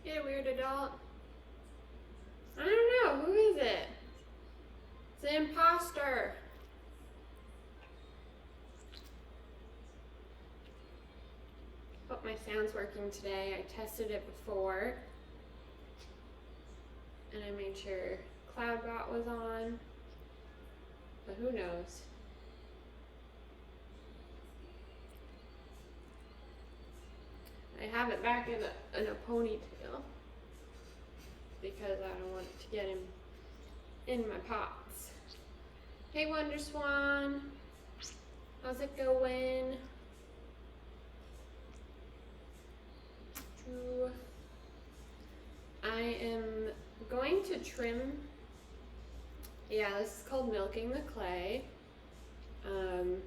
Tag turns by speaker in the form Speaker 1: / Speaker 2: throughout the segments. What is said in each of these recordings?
Speaker 1: Hey, weird adult. I don't know. Who is it? It's an imposter. Hope my sound's working today. I tested it before. And I made sure CloudBot was on. But who knows? I have it back in a ponytail. Because I don't want it to get him in my pots. Hey, Wonder Swan. How's it going? I am going to trim. Yeah, this is called milking the clay. You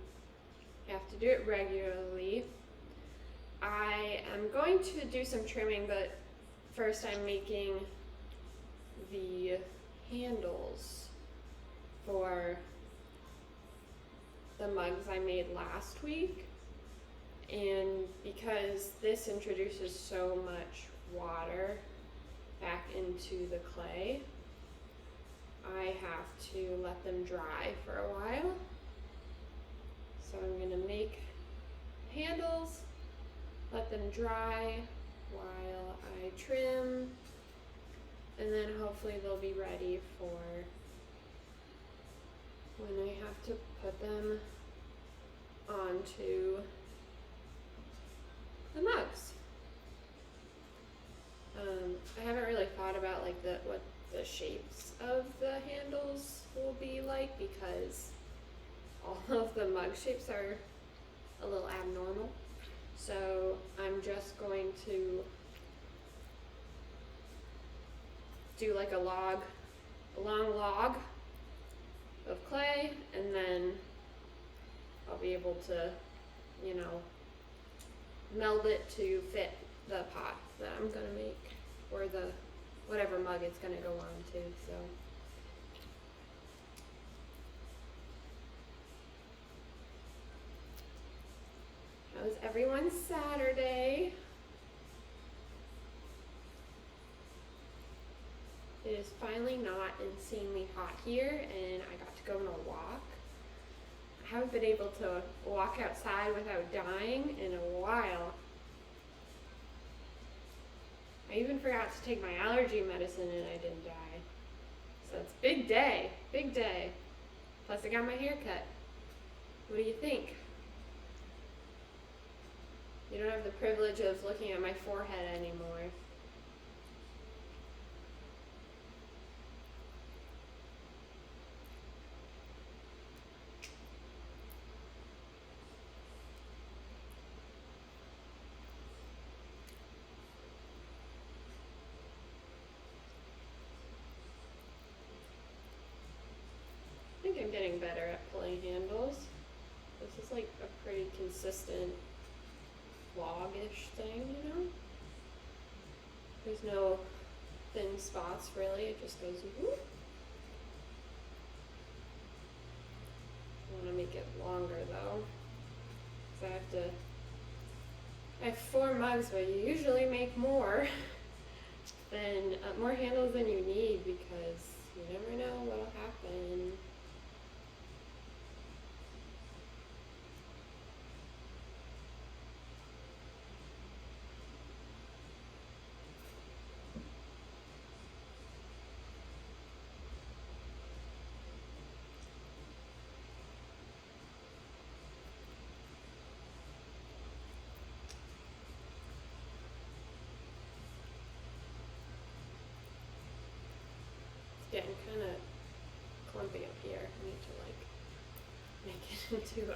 Speaker 1: have to do it regularly. I am going to do some trimming, but first I'm making the handles for the mugs I made last week. And because this introduces so much water back into the clay, I have to let them dry for a while. So I'm going to make handles, let them dry while I trim, and then hopefully they'll be ready for when I have to put them onto the mugs. I haven't really thought about like what the shapes of the handles will be like, because all of the mug shapes are a little abnormal. So I'm just going to do like a long log of clay, and then I'll be able to, meld it to fit the pot that I'm gonna make, or the whatever mug it's gonna go on to. So how's everyone's Saturday? It is finally not insanely hot here, and I got to go on a walk. I haven't been able to walk outside without dying in a while. I even forgot to take my allergy medicine and I didn't die. So it's big day, big day. Plus I got my hair cut. What do you think? You don't have the privilege of looking at my forehead anymore. I think I'm getting better at pulling handles. This is like a pretty consistent log-ish thing, There's no thin spots really, it just goes whoop. I want to make it longer though, because I have 4 mugs, but you usually make more than more handles than you need, because you never know what'll happen. Getting kind of clumpy up here. I need to make it into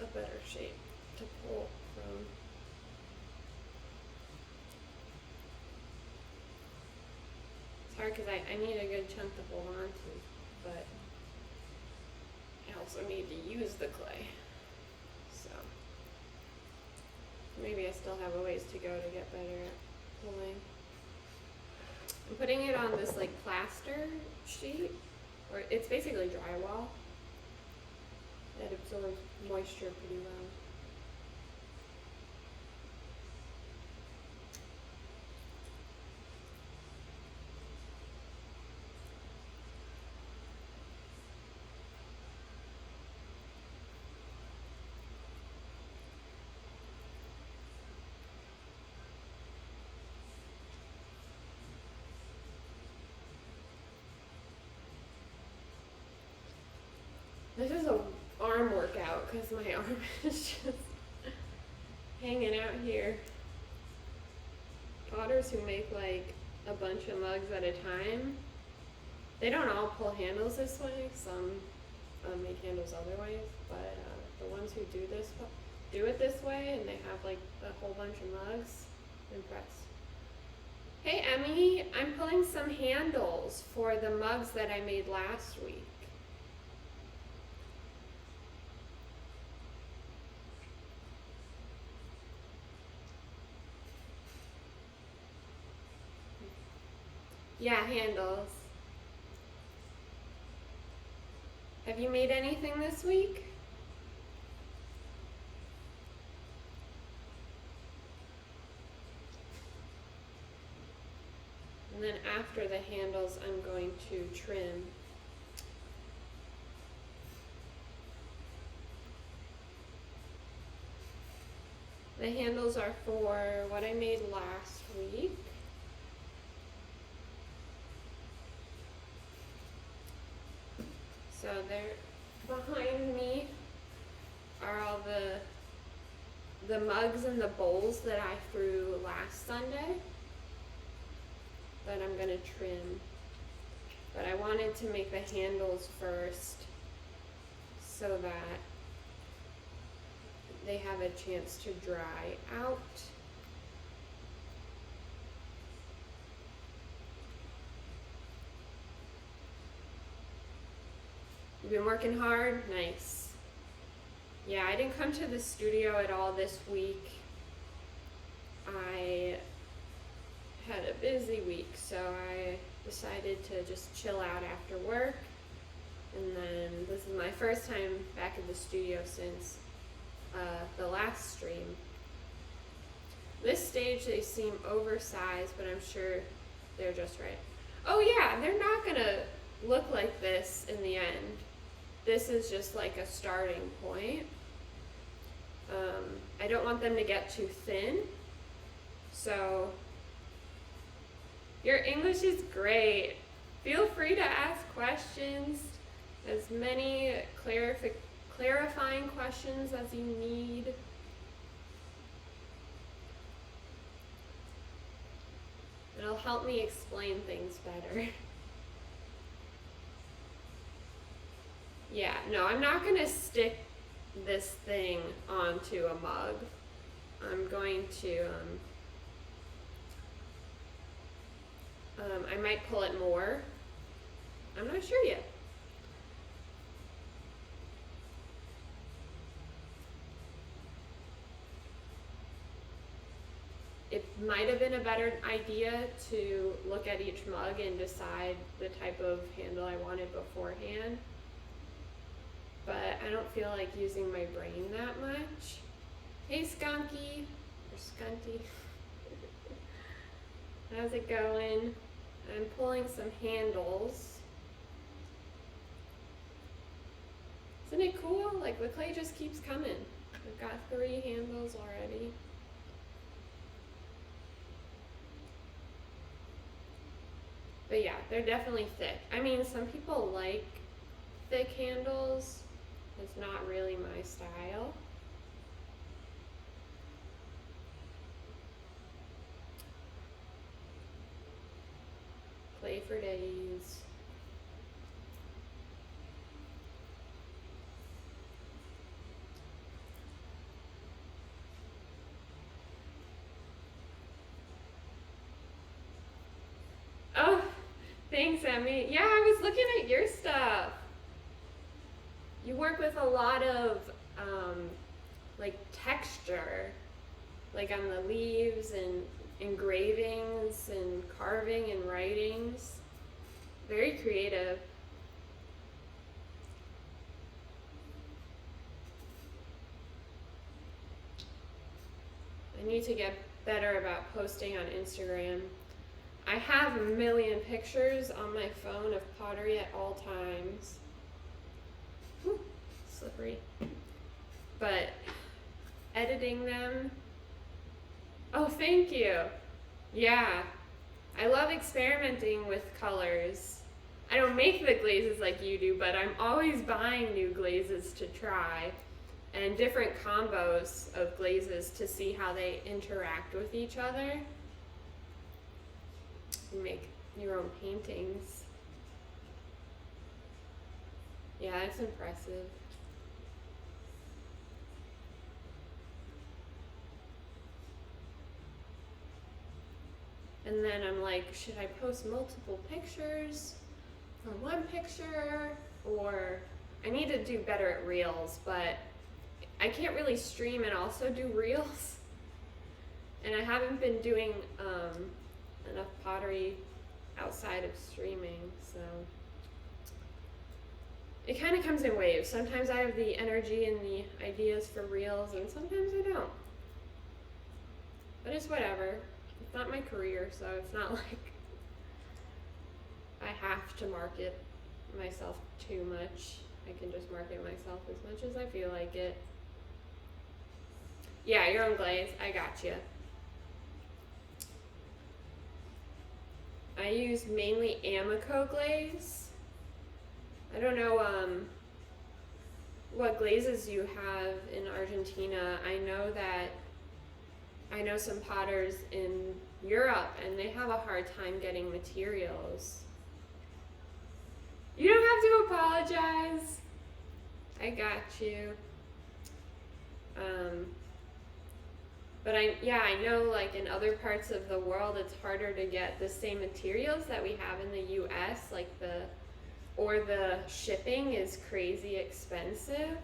Speaker 1: a better shape to pull from. It's hard because I need a good chunk to hold on to, but I also need to use the clay. So maybe I still have a ways to go to get better at pulling. I'm putting it on this like plaster sheet, or it's basically drywall that absorbs moisture pretty well. because my arm is just hanging out here. Potters who make like a bunch of mugs at a time, they don't all pull handles this way. Some make handles other ways, but the ones who do it this way, and they have like a whole bunch of mugs. I'm impressed. Hey Emmy, I'm pulling some handles for the mugs that I made last week. Yeah, handles. Have you made anything this week? And then after the handles, I'm going to trim. The handles are for what I made last week. So they're behind me are all the mugs and the bowls that I threw last Sunday that I'm gonna trim. But I wanted to make the handles first so that they have a chance to dry out. You've been working hard? Nice. Yeah, I didn't come to the studio at all this week. I had a busy week, so I decided to just chill out after work. And then this is my first time back in the studio since the last stream. This stage, they seem oversized, but I'm sure they're just right. Oh yeah, they're not gonna look like this in the end. This is just like a starting point. I don't want them to get too thin. So, your English is great. Feel free to ask questions, as many clarifying questions as you need. It'll help me explain things better. Yeah, no, I'm not gonna stick this thing onto a mug. I'm going to, I might pull it more. I'm not sure yet. It might have been a better idea to look at each mug and decide the type of handle I wanted beforehand. But I don't feel like using my brain that much. Hey Skunky, or Skunty. How's it going? I'm pulling some handles. Isn't it cool? Like the clay just keeps coming. I've got 3 handles already. But yeah, they're definitely thick. I mean, some people like thick handles. It's not really my style. Play for days. Oh, thanks, Emmy. Yeah, I was looking at your stuff. You work with a lot of like texture, like on the leaves and engravings and carving and writings. Very creative. I need to get better about posting on Instagram. I have a million pictures on my phone of pottery at all times. Whew, slippery. But editing them, oh, thank you. Yeah, I love experimenting with colors. I don't make the glazes like you do, but I'm always buying new glazes to try. and different combos of glazes to see how they interact with each other. You make your own paintings. Yeah, it's impressive. And then I'm like, should I post multiple pictures for one picture? Or I need to do better at reels, but I can't really stream and also do reels. And I haven't been doing enough pottery outside of streaming, so it kind of comes in waves. Sometimes I have the energy and the ideas for reels, and sometimes I don't. But it's whatever. It's not my career, so it's not like I have to market myself too much. I can just market myself as much as I feel like it. Yeah, your own glaze. I got you. I use mainly Amico glaze. I don't know what glazes you have in Argentina. I know some potters in Europe, and they have a hard time getting materials. You don't have to apologize. I got you. But I know like in other parts of the world it's harder to get the same materials that we have in the US, like the shipping is crazy expensive.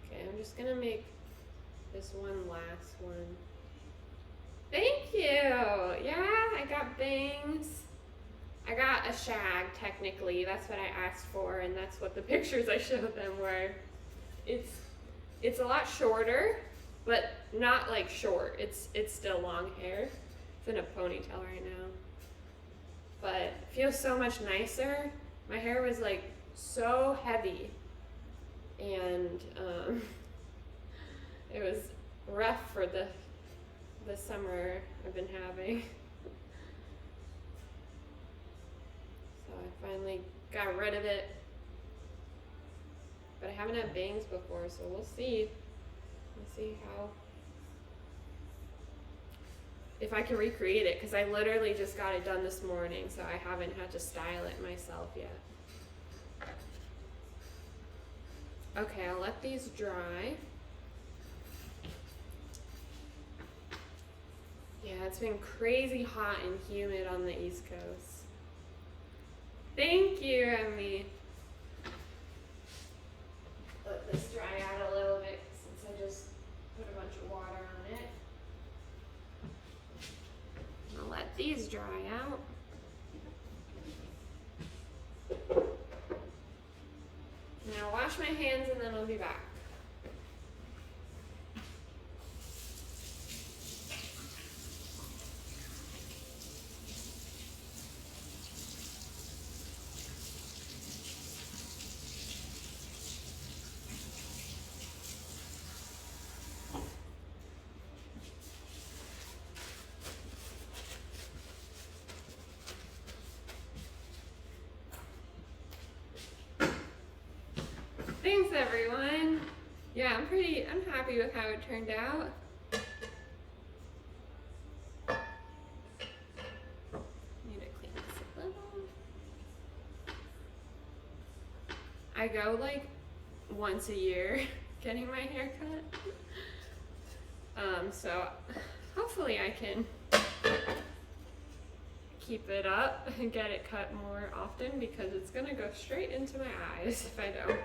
Speaker 1: Okay, I'm just gonna make this one last one. Thank you. Yeah, I got bangs. I got a shag, technically. That's what I asked for, and that's what the pictures I showed them were. It's a lot shorter, but not like short. It's still long hair. It's in a ponytail right now. But it feels so much nicer. My hair was like so heavy, and it was rough for the summer I've been having. So I finally got rid of it. But I haven't had bangs before, so we'll see. We'll see how, if I can recreate it, because I literally just got it done this morning, so I haven't had to style it myself yet. Okay, I'll let these dry. Yeah, it's been crazy hot and humid on the East Coast. Thank you, Emmy. Let this dry out a little bit since I just put a bunch of water on it. I'll let these dry out. Now wash my hands and then I'll be back. Thanks everyone. Yeah, I'm happy with how it turned out. Need to clean this a little. I go like once a year getting my hair cut. So hopefully I can keep it up and get it cut more often, because it's gonna go straight into my eyes if I don't.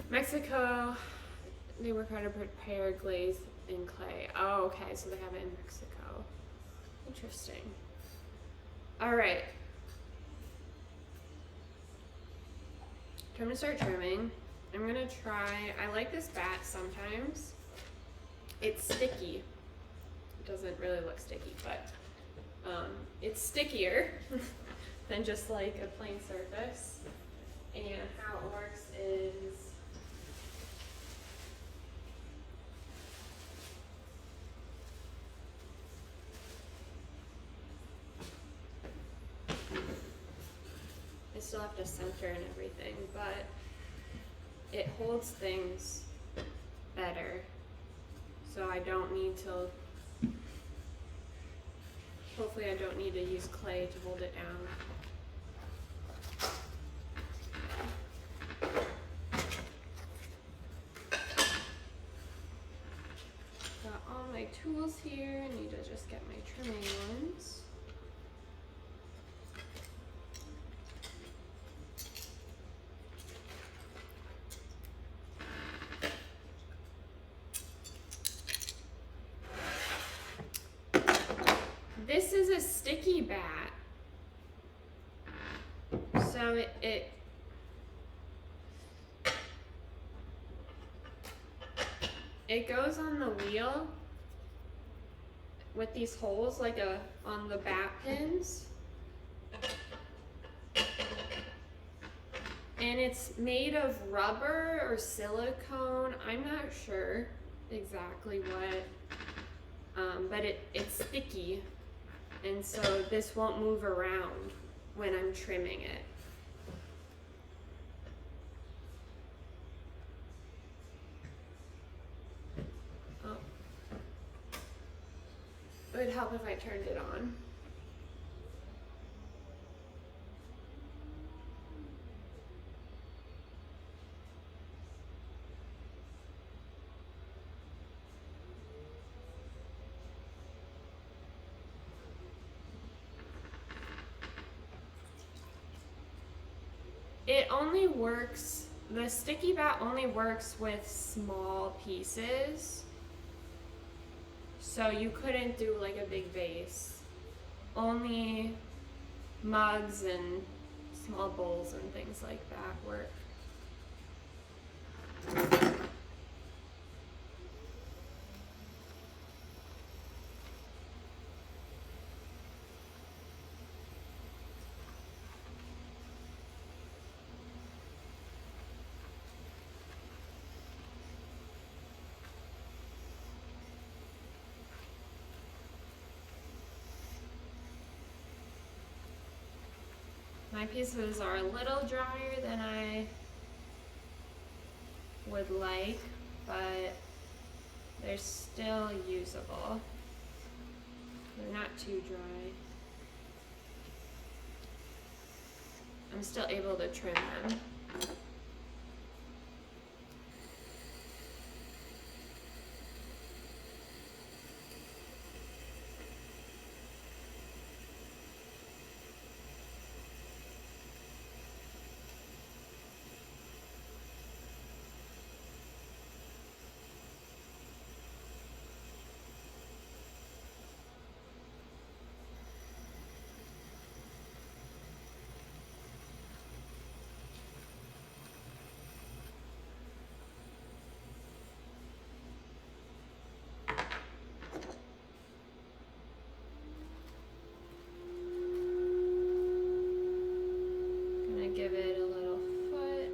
Speaker 1: Mexico, they work hard to prepare glaze in clay. Oh, okay, so they have it in Mexico. Interesting. All right. Time to start trimming. I'm gonna try, I like this bat sometimes. It's sticky. It doesn't really look sticky, but it's stickier than just like a plain surface. And how it works is still have to center and everything, but it holds things better. So I don't need to, hopefully I don't need to use clay to hold it down. Got all my tools here, I need to just get my trimming ones. This is a sticky bat, so it goes on the wheel with these holes like on the bat pins, and it's made of rubber or silicone. I'm not sure exactly what, but it's sticky. And so this won't move around when I'm trimming it. Oh. It would help if I turned it on. It only works, the sticky bat only works with small pieces. So you couldn't do like a big vase. Only mugs and small bowls and things like that work. My pieces are a little drier than I would like, but they're still usable. They're not too dry. I'm still able to trim them. Give it a little foot.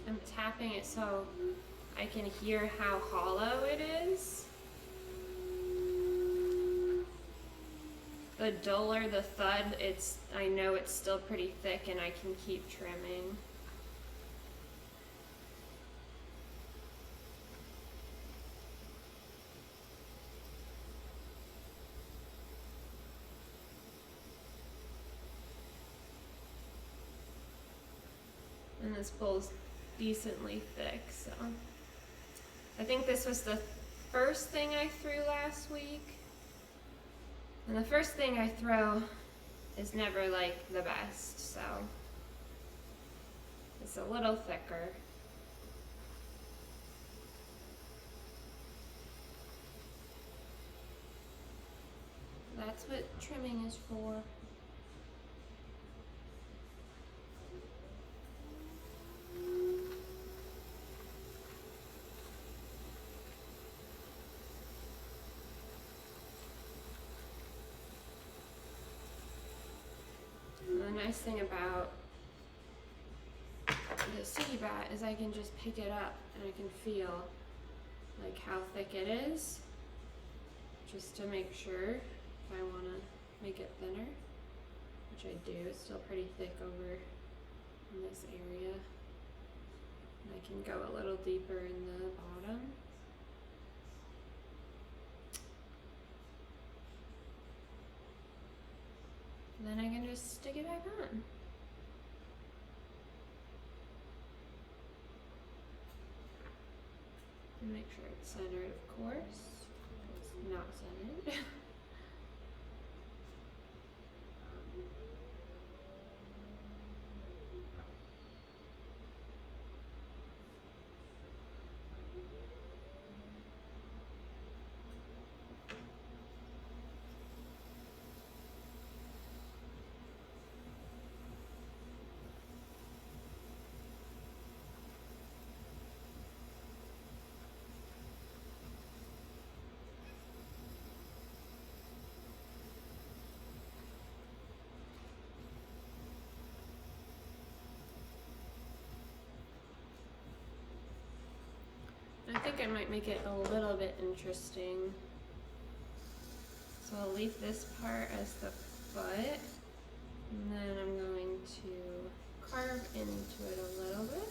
Speaker 1: I'm tapping it so I can hear how hollow it is. The duller the thud, I know it's still pretty thick and I can keep trimming. and this bowl's decently thick, so. I think this was the first thing I threw last week. And the first thing I throw is never like the best, so it's a little thicker. That's what trimming is for. The nice thing about the sticky bat is I can just pick it up and I can feel like how thick it is, just to make sure if I want to make it thinner, which I do. It's still pretty thick over in this area, and I can go a little deeper in the bottom. And then I can just stick it back on. And make sure it's centered, of course. It's not centered. I think I might make it a little bit interesting. So I'll leave this part as the foot, and then I'm going to carve into it a little bit.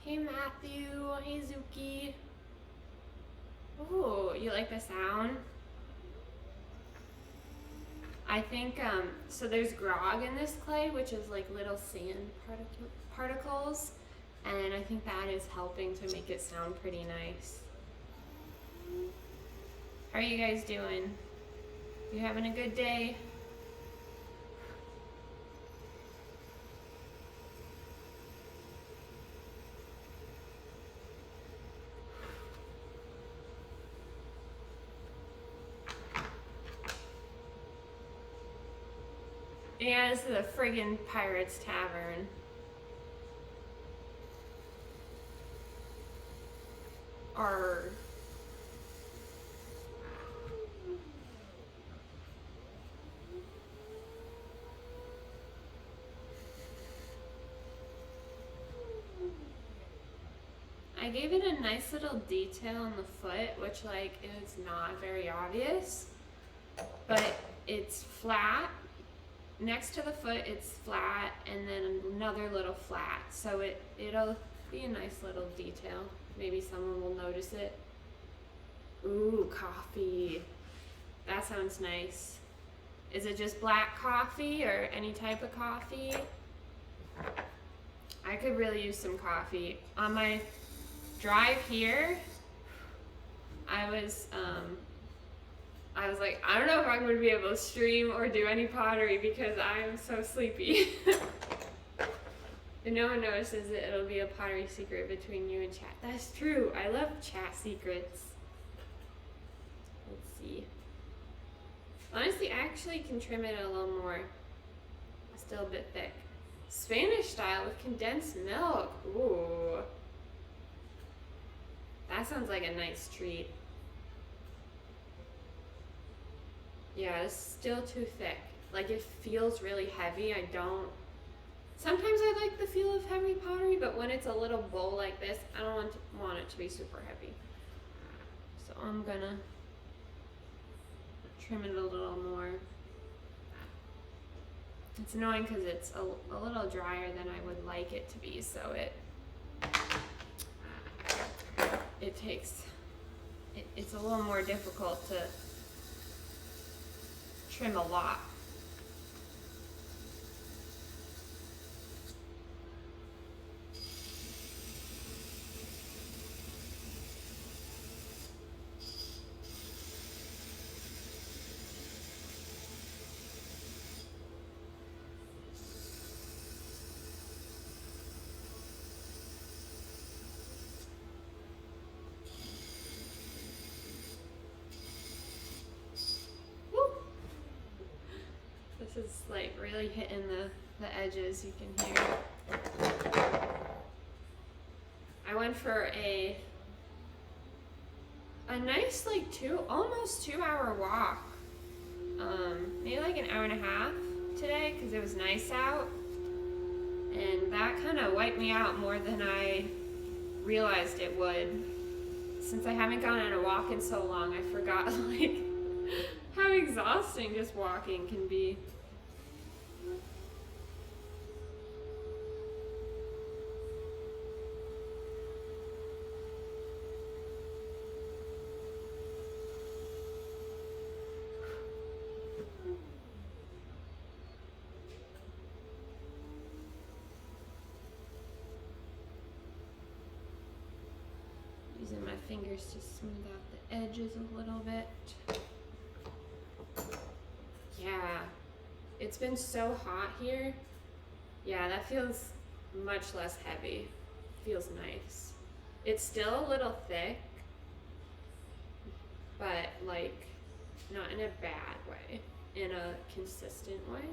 Speaker 1: Hey Matthew, hey Zuki. Ooh, you like the sound? I think, so there's grog in this clay, which is like little sand particles, and I think that is helping to make it sound pretty nice. How are you guys doing? You having a good day? Yeah, this is a friggin' Pirates Tavern. Arr. I gave it a nice little detail on the foot, which like is not very obvious, but it's flat. Next to the foot, it's flat, and then another little flat. So it'll be a nice little detail. Maybe someone will notice it. Ooh, coffee. That sounds nice. Is it just black coffee or any type of coffee? I could really use some coffee. On my drive here, I was like, I don't know if I'm going to be able to stream or do any pottery because I am so sleepy. If no one notices it, it'll be a pottery secret between you and chat. That's true. I love chat secrets. Let's see. Honestly, I actually can trim it a little more. It's still a bit thick. Spanish style with condensed milk. Ooh. That sounds like a nice treat. Yeah, it's still too thick. Like, it feels really heavy. Sometimes I like the feel of heavy pottery, but when it's a little bowl like this, I don't want it to be super heavy. So I'm gonna trim it a little more. It's annoying because it's a little drier than I would like it to be, so it's a little more difficult to trim a lot. This is like really hitting the edges, you can hear. I went for a nice like almost 2 hour walk. Maybe like an hour and a half today because it was nice out. And that kind of wiped me out more than I realized it would. Since I haven't gone on a walk in so long, I forgot like how exhausting just walking can be. Using my fingers to smooth out the edges a little bit. Yeah, it's been so hot here. Yeah, that feels much less heavy. Feels nice. It's still a little thick, but like not in a bad way, in a consistent way.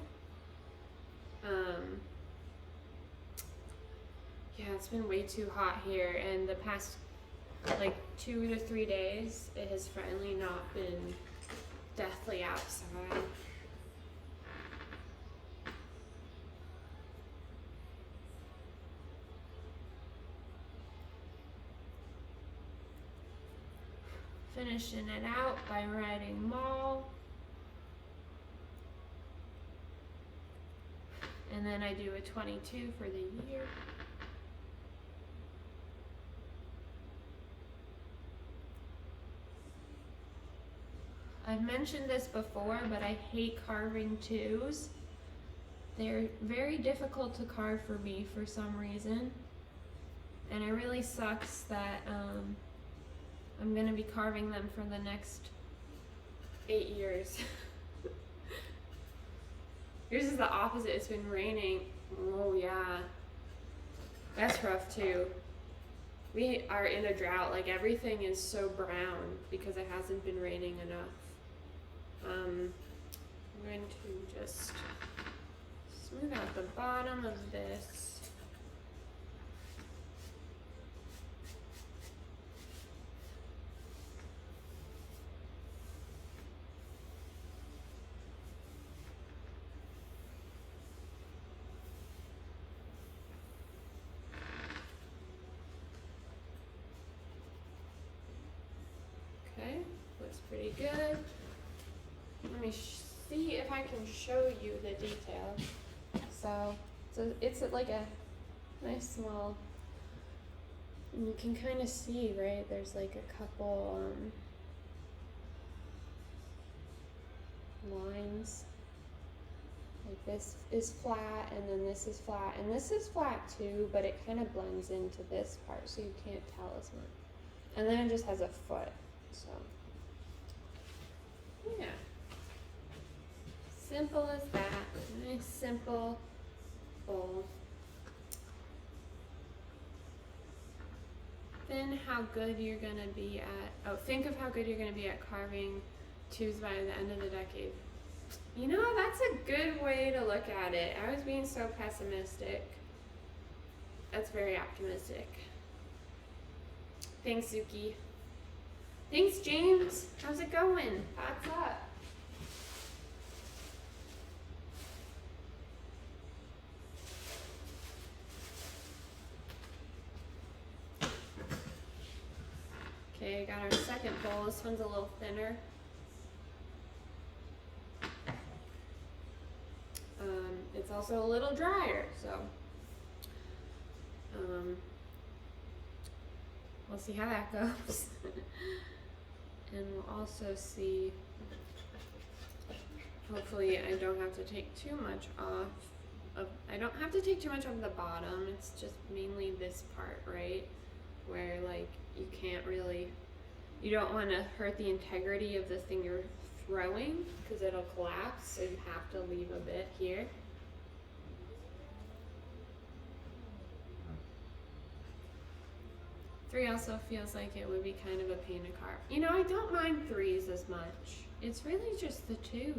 Speaker 1: Yeah, it's been way too hot here, and the past like 2 to 3 days, it has finally not been deathly outside. Finishing it out by writing Mol. And then I do a 22 for the year. I've mentioned this before, but I hate carving twos. They're very difficult to carve for me for some reason. And it really sucks that I'm gonna be carving them for the next 8 years. Yours is the opposite, it's been raining. Oh yeah, that's rough too. We are in a drought, like everything is so brown because it hasn't been raining enough. I'm going to just smooth out the bottom of this. Okay, looks pretty good. Let me see if I can show you the detail. So it's like a nice small, and you can kind of see, right? There's like a couple lines Like this is flat, and then this is flat, and this is flat too, but it kind of blends into this part, so you can't tell as much. And then it just has a foot, so yeah. Simple as that. Nice simple bowl. Then how good you're gonna be at, think of how good you're gonna be at carving tubes by the end of the decade. You know, that's a good way to look at it. I was being so pessimistic. That's very optimistic. Thanks, Zuki. Thanks, James. How's it going? What's up? Okay, got our second bowl. This one's a little thinner. It's also a little drier, so we'll see how that goes. And we'll also see, hopefully I don't have to take too much off. I don't have to take too much off the bottom. It's just mainly this part, right? Where like you can't really, you don't want to hurt the integrity of the thing you're throwing because it'll collapse, so you have to leave a bit here. Three also feels like it would be kind of a pain to carve. You know, I don't mind threes as much. It's really just the twos.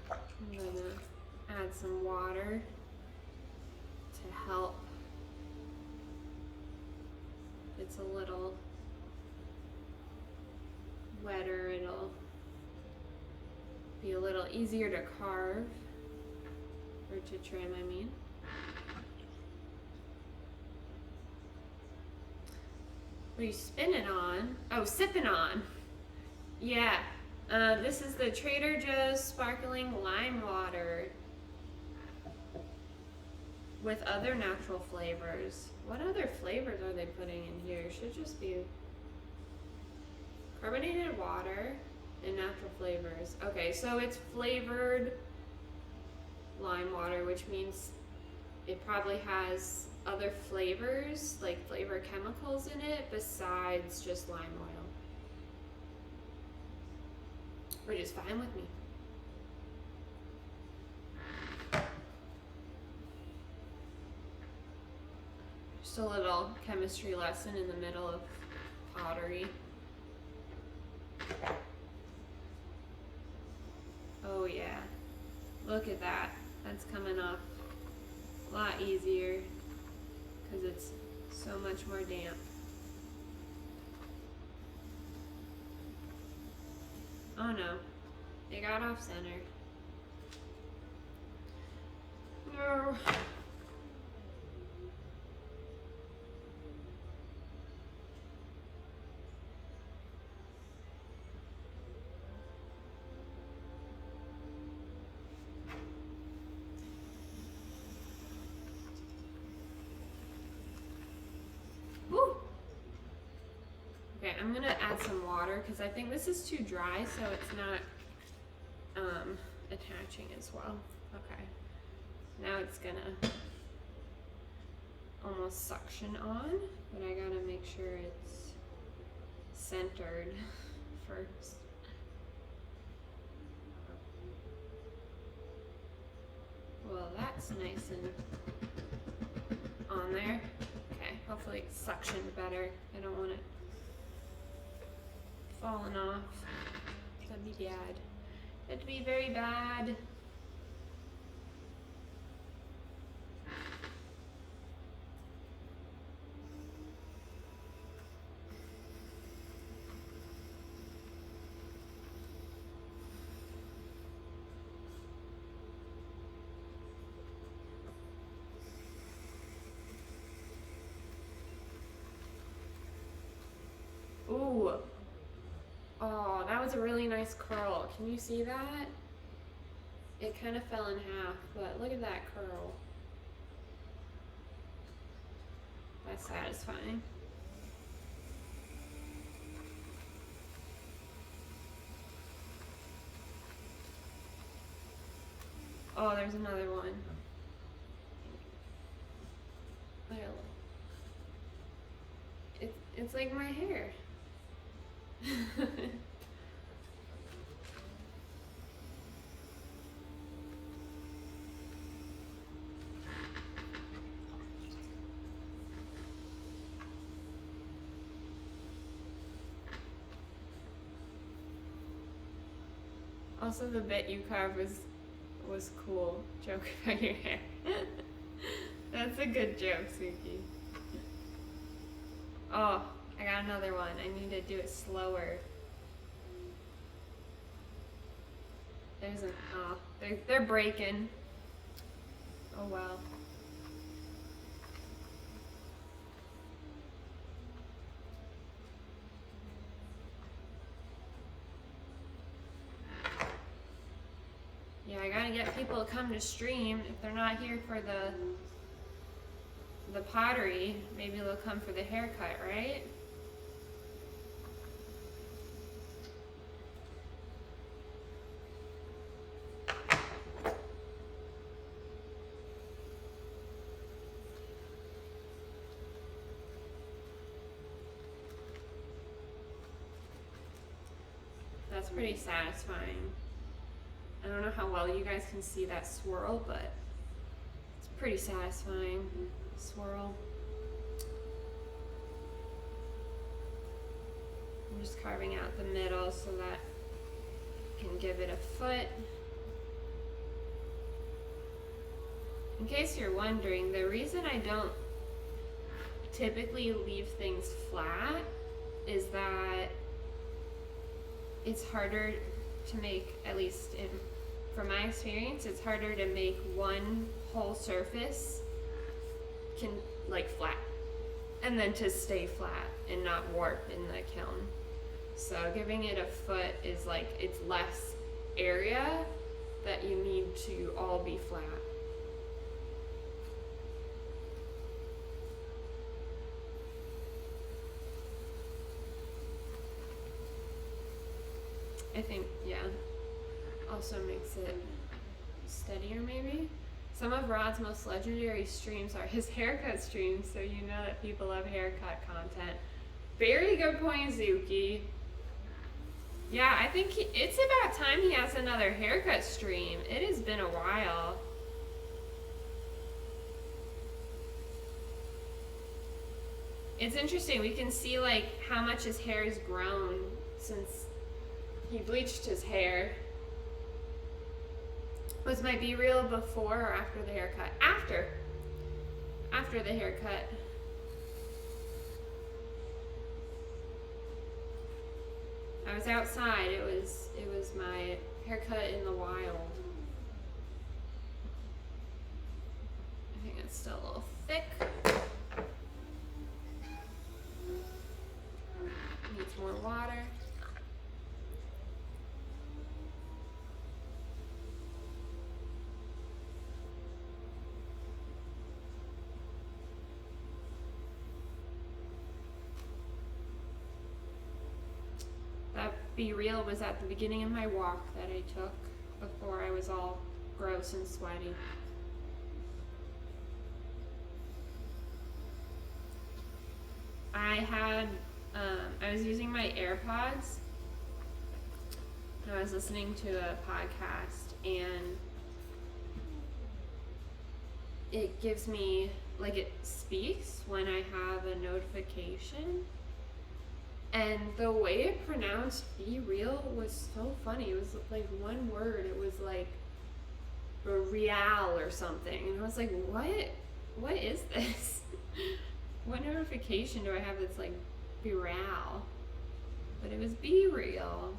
Speaker 1: I'm gonna add some water to help. It's a little wetter, it'll be a little easier to carve, or to trim, I mean. What are you spinning on? Oh, sipping on. Yeah, this is the Trader Joe's sparkling lime water with other natural flavors. What other flavors are they putting in here? It should just be carbonated water and natural flavors. Okay, so it's flavored lime water, which means it probably has other flavors, like flavor chemicals in it, besides just lime oil. Which is fine with me. Just a little chemistry lesson in the middle of pottery. Oh yeah, look at that. That's coming off a lot easier because it's so much more damp. Oh no, it got off center. No. Okay, I'm gonna add some water because I think this is too dry, so it's not attaching as well. Okay, now it's gonna almost suction on, but I gotta make sure it's centered first. Well, that's nice and on there. Okay, hopefully it's suctioned better. I don't want it falling off. That'd be bad. That'd be very bad. Ooh. Oh, that was a really nice curl. Can you see that? It kind of fell in half, but look at that curl. That's satisfying. Oh, there's another one. It's like my hair. Also, the bit you carved was cool. Joke about your hair. That's a good joke, Suki. Oh, I got another one. I need to do it slower. There's an they're breaking. Oh well. Yeah, I gotta get people to come to stream. If they're not here for the pottery, maybe they'll come for the haircut, right? That's pretty satisfying. I don't know how well you guys can see that swirl, but it's pretty satisfying. Swirl. I'm just carving out the middle so that I can give it a foot. In case you're wondering, the reason I don't typically leave things flat is that it's harder to make, at least from my experience, it's harder to make one whole surface flat, and then to stay flat and not warp in the kiln. So giving it a foot is like, it's less area that you need to all be flat. I think, yeah, also makes it steadier maybe. Some of Rod's most legendary streams are his haircut streams, so you know that people love haircut content. Very good point, Zuki. Yeah, I think it's about time he has another haircut stream. It has been a while. It's interesting, we can see like how much his hair has grown since he bleached his hair. Was my B-reel before or after the haircut? After. After the haircut. I was outside. It was my haircut in the wild. I think it's still a little thick. Needs more water. B-reel was at the beginning of my walk that I took before I was all gross and sweaty. I was using my AirPods and I was listening to a podcast, and it gives me, like, it speaks when I have a notification. And the way it pronounced B-reel was so funny. It was like one word. It was like real or something. And I was like, what is this? What notification do I have that's like B-real? But it was B-reel.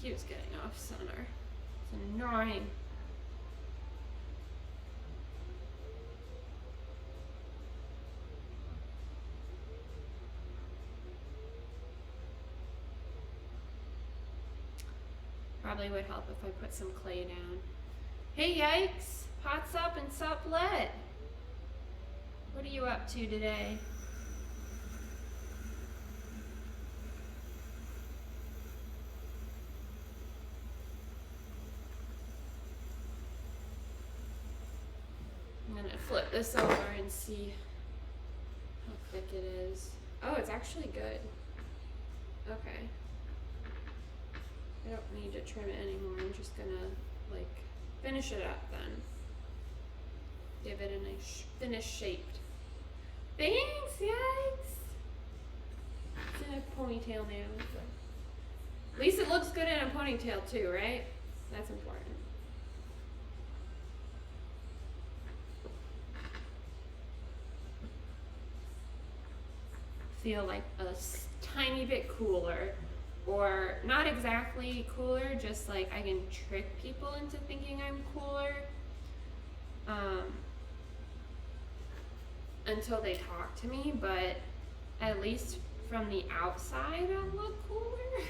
Speaker 1: keeps getting off center. It's annoying. Probably would help if I put some clay down. Hey, yikes! Pot's up and sup lit. What are you up to today? I'm gonna flip this over and see how thick it is. Oh, it's actually good. Okay. I don't need to trim it anymore. I'm just gonna like finish it up then. Give it a nice finished shape. Thanks, yikes! It's in a ponytail now. At least it looks good in a ponytail too, right? That's important. Feel like a tiny bit cooler, or not exactly cooler, just like I can trick people into thinking I'm cooler until they talk to me, but at least from the outside I look cooler.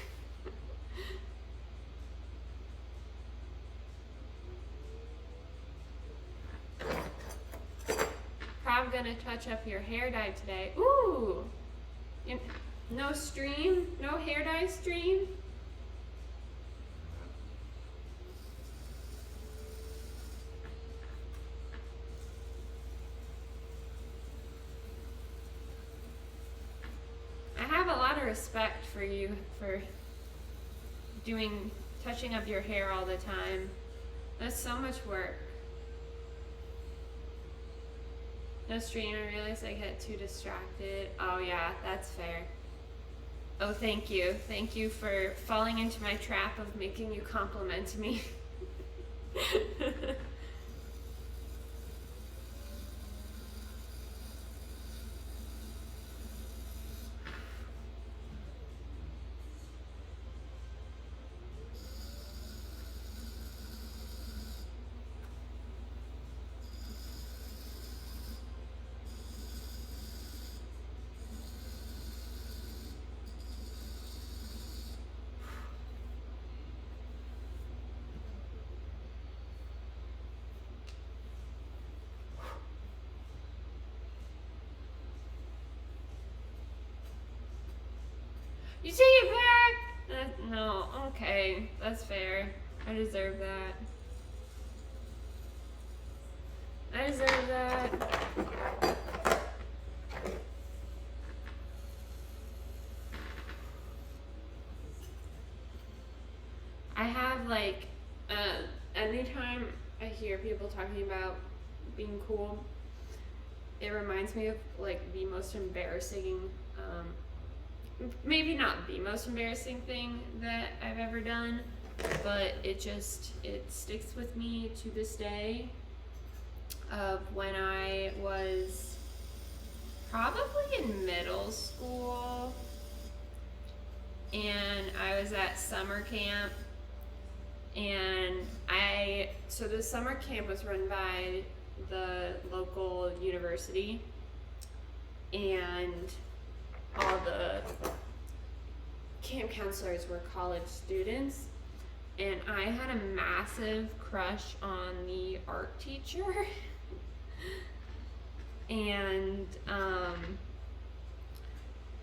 Speaker 1: Probably gonna touch up your hair dye today. Ooh! No stream? No hair dye stream? I have a lot of respect for you for touching up your hair all the time. That's so much work. No stream, I realized I get too distracted. Oh yeah, that's fair. Oh, thank you. Thank you for falling into my trap of making you compliment me. You take it back? No, okay, that's fair. I deserve that. I deserve that. I have like, anytime I hear people talking about being cool, it reminds me of like the most embarrassing, maybe not the most embarrassing thing that I've ever done, but it sticks with me to this day, of when I was probably in middle school and I was at summer camp, and so the summer camp was run by the local university, and all the camp counselors were college students, and I had a massive crush on the art teacher. And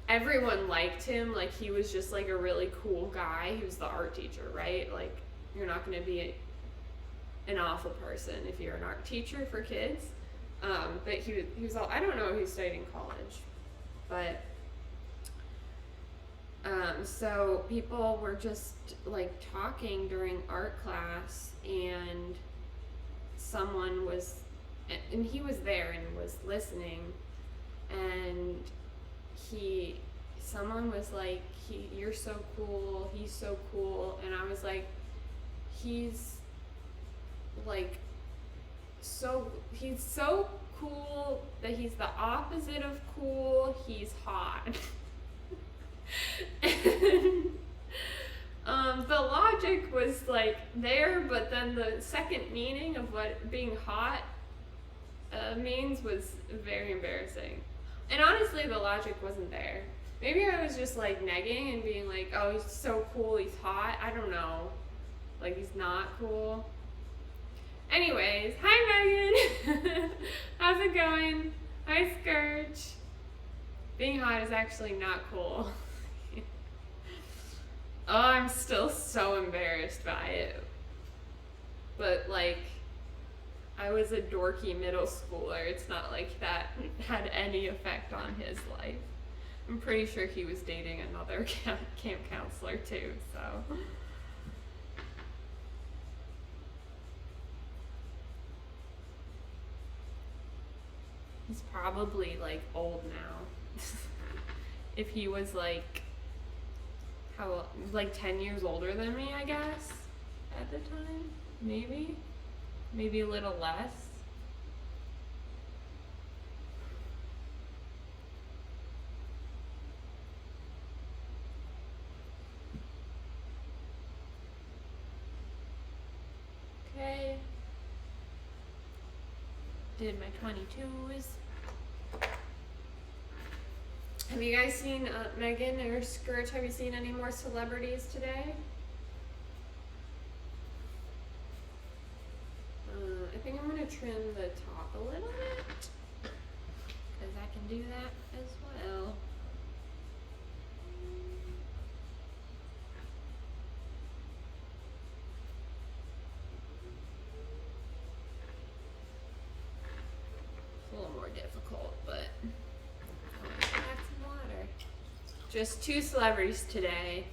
Speaker 1: everyone liked him. Like, he was just like a really cool guy. He was the art teacher, right? Like, you're not going to be an awful person if you're an art teacher for kids. But he was all, I don't know if he studied in college, but so people were just like talking during art class, and someone was, and he was there and was listening, and someone was like, you're so cool, he's so cool, and I was like, he's so cool that he's the opposite of cool, he's hot. And, The logic was like there, but then the second meaning of what being hot means was very embarrassing. And honestly, the logic wasn't there. Maybe I was just like negging and being like, oh, he's so cool, he's hot. I don't know. Like, he's not cool. Anyways, hi Megan! How's it going? Hi Scourge. Being hot is actually not cool. Oh, I'm still so embarrassed by it. But like, I was a dorky middle schooler. It's not like that had any effect on his life. I'm pretty sure he was dating another camp counselor too, so. He's probably like old now. If he was like, how, like 10 years older than me, I guess, at the time, maybe a little less. Okay. Did my 22s. Have you guys seen Megan or Scourge? Have you seen any more celebrities today? I think I'm gonna trim the top a little bit because I can do that as well. It's a little more difficult, but add some water. Just 2 celebrities today.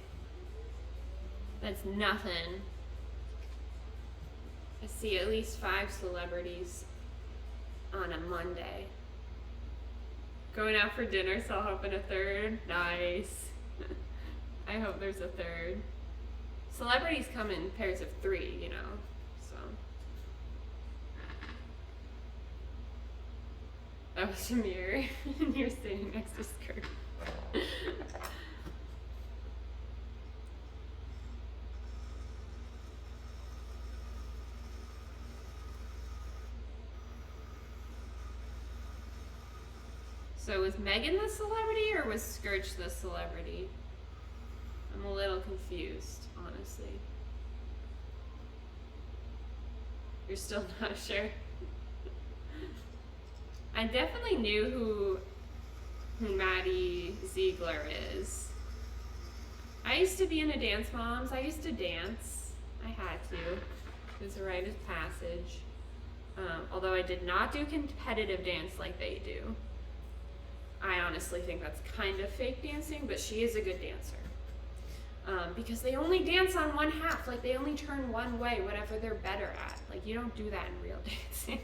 Speaker 1: That's nothing. I see at least 5 celebrities on a Monday. Going out for dinner, so I'll hoping a third. Nice. I hope there's a third. Celebrities come in pairs of 3, you know, so. That was a mirror, and you're sitting next to Skirt. So was Megan the celebrity or was Scourge the celebrity? I'm a little confused, honestly. You're still not sure? I definitely knew who Maddie Ziegler is. I used to be in a Dance Moms. I used to dance. I had to. It was a rite of passage. Although I did not do competitive dance like they do. I honestly think that's kind of fake dancing, but she is a good dancer. Because they only dance on one half, like they only turn one way, whatever they're better at. Like you don't do that in real dancing.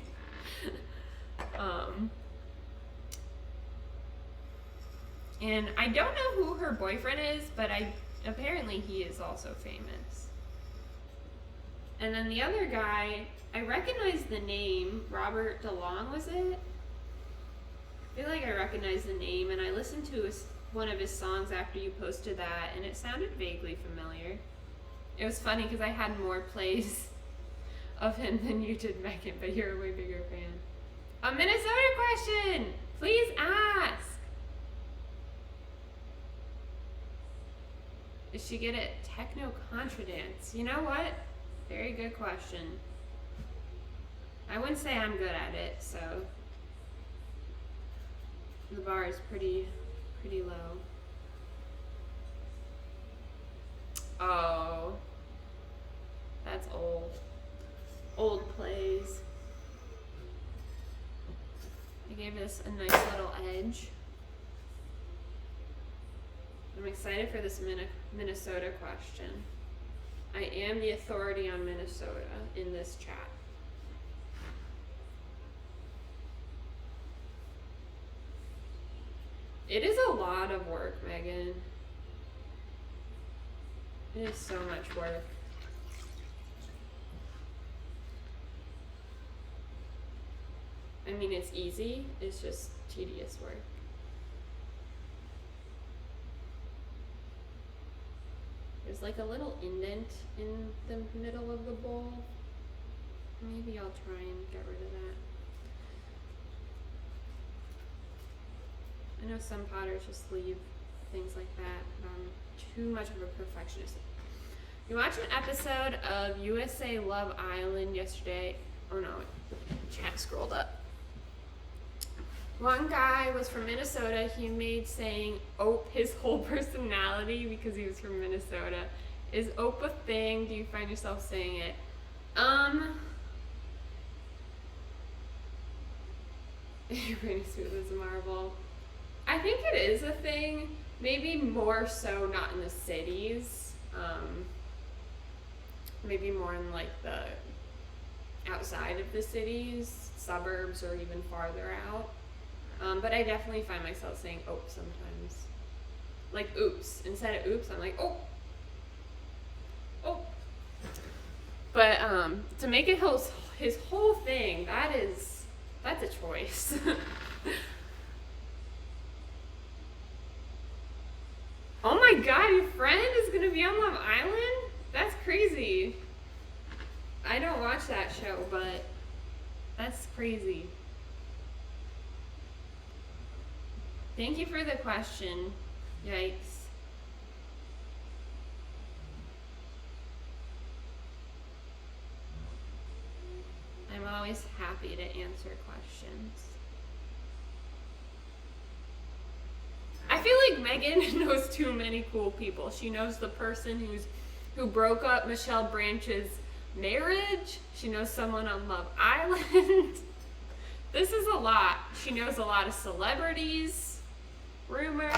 Speaker 1: And I don't know who her boyfriend is, but apparently he is also famous. And then the other guy, I recognize the name, Robert DeLong, was it? I feel like I recognize the name, and I listened to one of his songs after you posted that, and it sounded vaguely familiar. It was funny because I had more plays of him than you did, Megan, but you're a way bigger fan. A Minnesota question! Please ask! Is she good at techno contra dance? You know what? Very good question. I wouldn't say I'm good at it, so the bar is pretty low. Oh, that's old plays. I gave this a nice little edge. I'm excited for this Minnesota question. I am the authority on Minnesota in this chat. It is a lot of work, Megan. It is so much work. I mean, it's easy, it's just tedious work. There's like a little indent in the middle of the bowl. Maybe I'll try and get rid of that. I know some potters just leave things like that, but I'm too much of a perfectionist. You watched an episode of USA Love Island yesterday. Oh no, chat scrolled up. One guy was from Minnesota. He made saying "ope" his whole personality because he was from Minnesota. Is "ope" a thing? Do you find yourself saying it? You're pretty smooth as a marble. I think it is a thing. Maybe more so not in the cities. Maybe more in like the outside of the cities, suburbs, or even farther out. But I definitely find myself saying "ope" sometimes. Like "oops." Instead of "oops," I'm like "oh." Oh. But to make it his whole thing, that's a choice. Oh my god, your friend is gonna be on Love Island? That's crazy. I don't watch that show, but that's crazy. Thank you for the question. Yikes. I'm always happy to answer questions. I feel like Megan knows too many cool people. She knows the person who broke up Michelle Branch's marriage. She knows someone on Love Island. This is a lot. She knows a lot of celebrities. Rumor.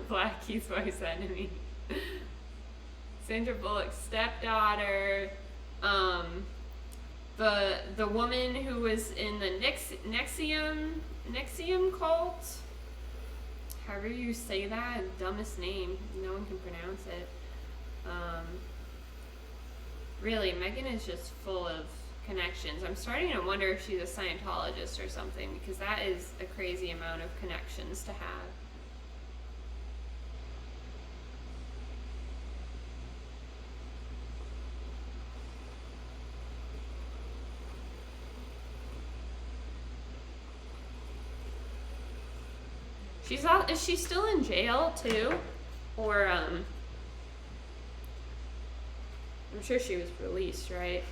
Speaker 1: Blackie's voice enemy. Sandra Bullock's stepdaughter. The woman who was in the Nexium cult. However you say that, dumbest name. No one can pronounce it. Really, Megan is just full of connections. I'm starting to wonder if she's a Scientologist or something, because that is a crazy amount of connections to have. Is she still in jail too? Or I'm sure she was released, right?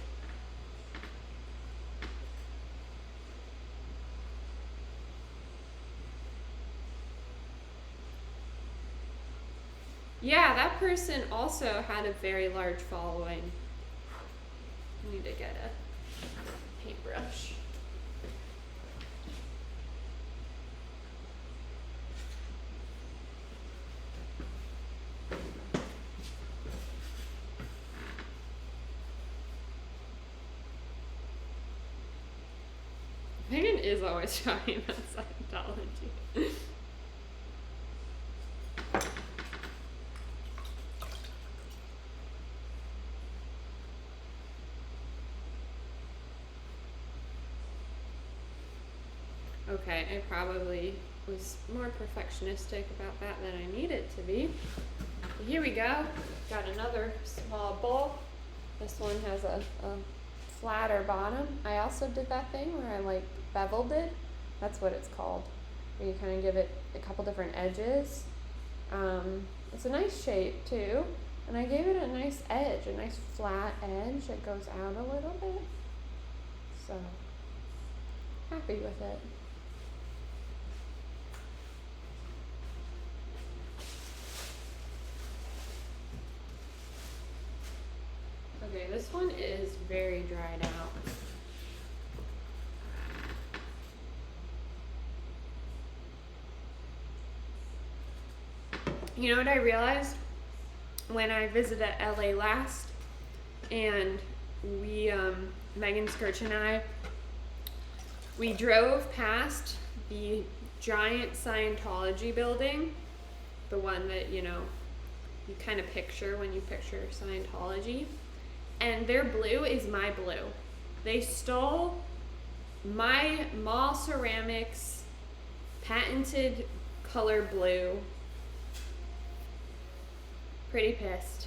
Speaker 1: Yeah, that person also had a very large following. I need to get a paintbrush. Megan is always talking about Scientology. Okay, I probably was more perfectionistic about that than I needed to be. But here we go. Got another small bowl. This one has a flatter bottom. I also did that thing where I like beveled it. That's what it's called. Where you kind of give it a couple different edges. It's a nice shape too. And I gave it a nice edge, a nice flat edge that goes out a little bit. So, happy with it. Okay, this one is very dried out. You know what I realized when I visited LA last, and we, Megan Skirch and I, we drove past the giant Scientology building, the one that, you know, you kind of picture when you picture Scientology. And their blue is my blue. They stole my MolCeramics patented color blue. Pretty pissed.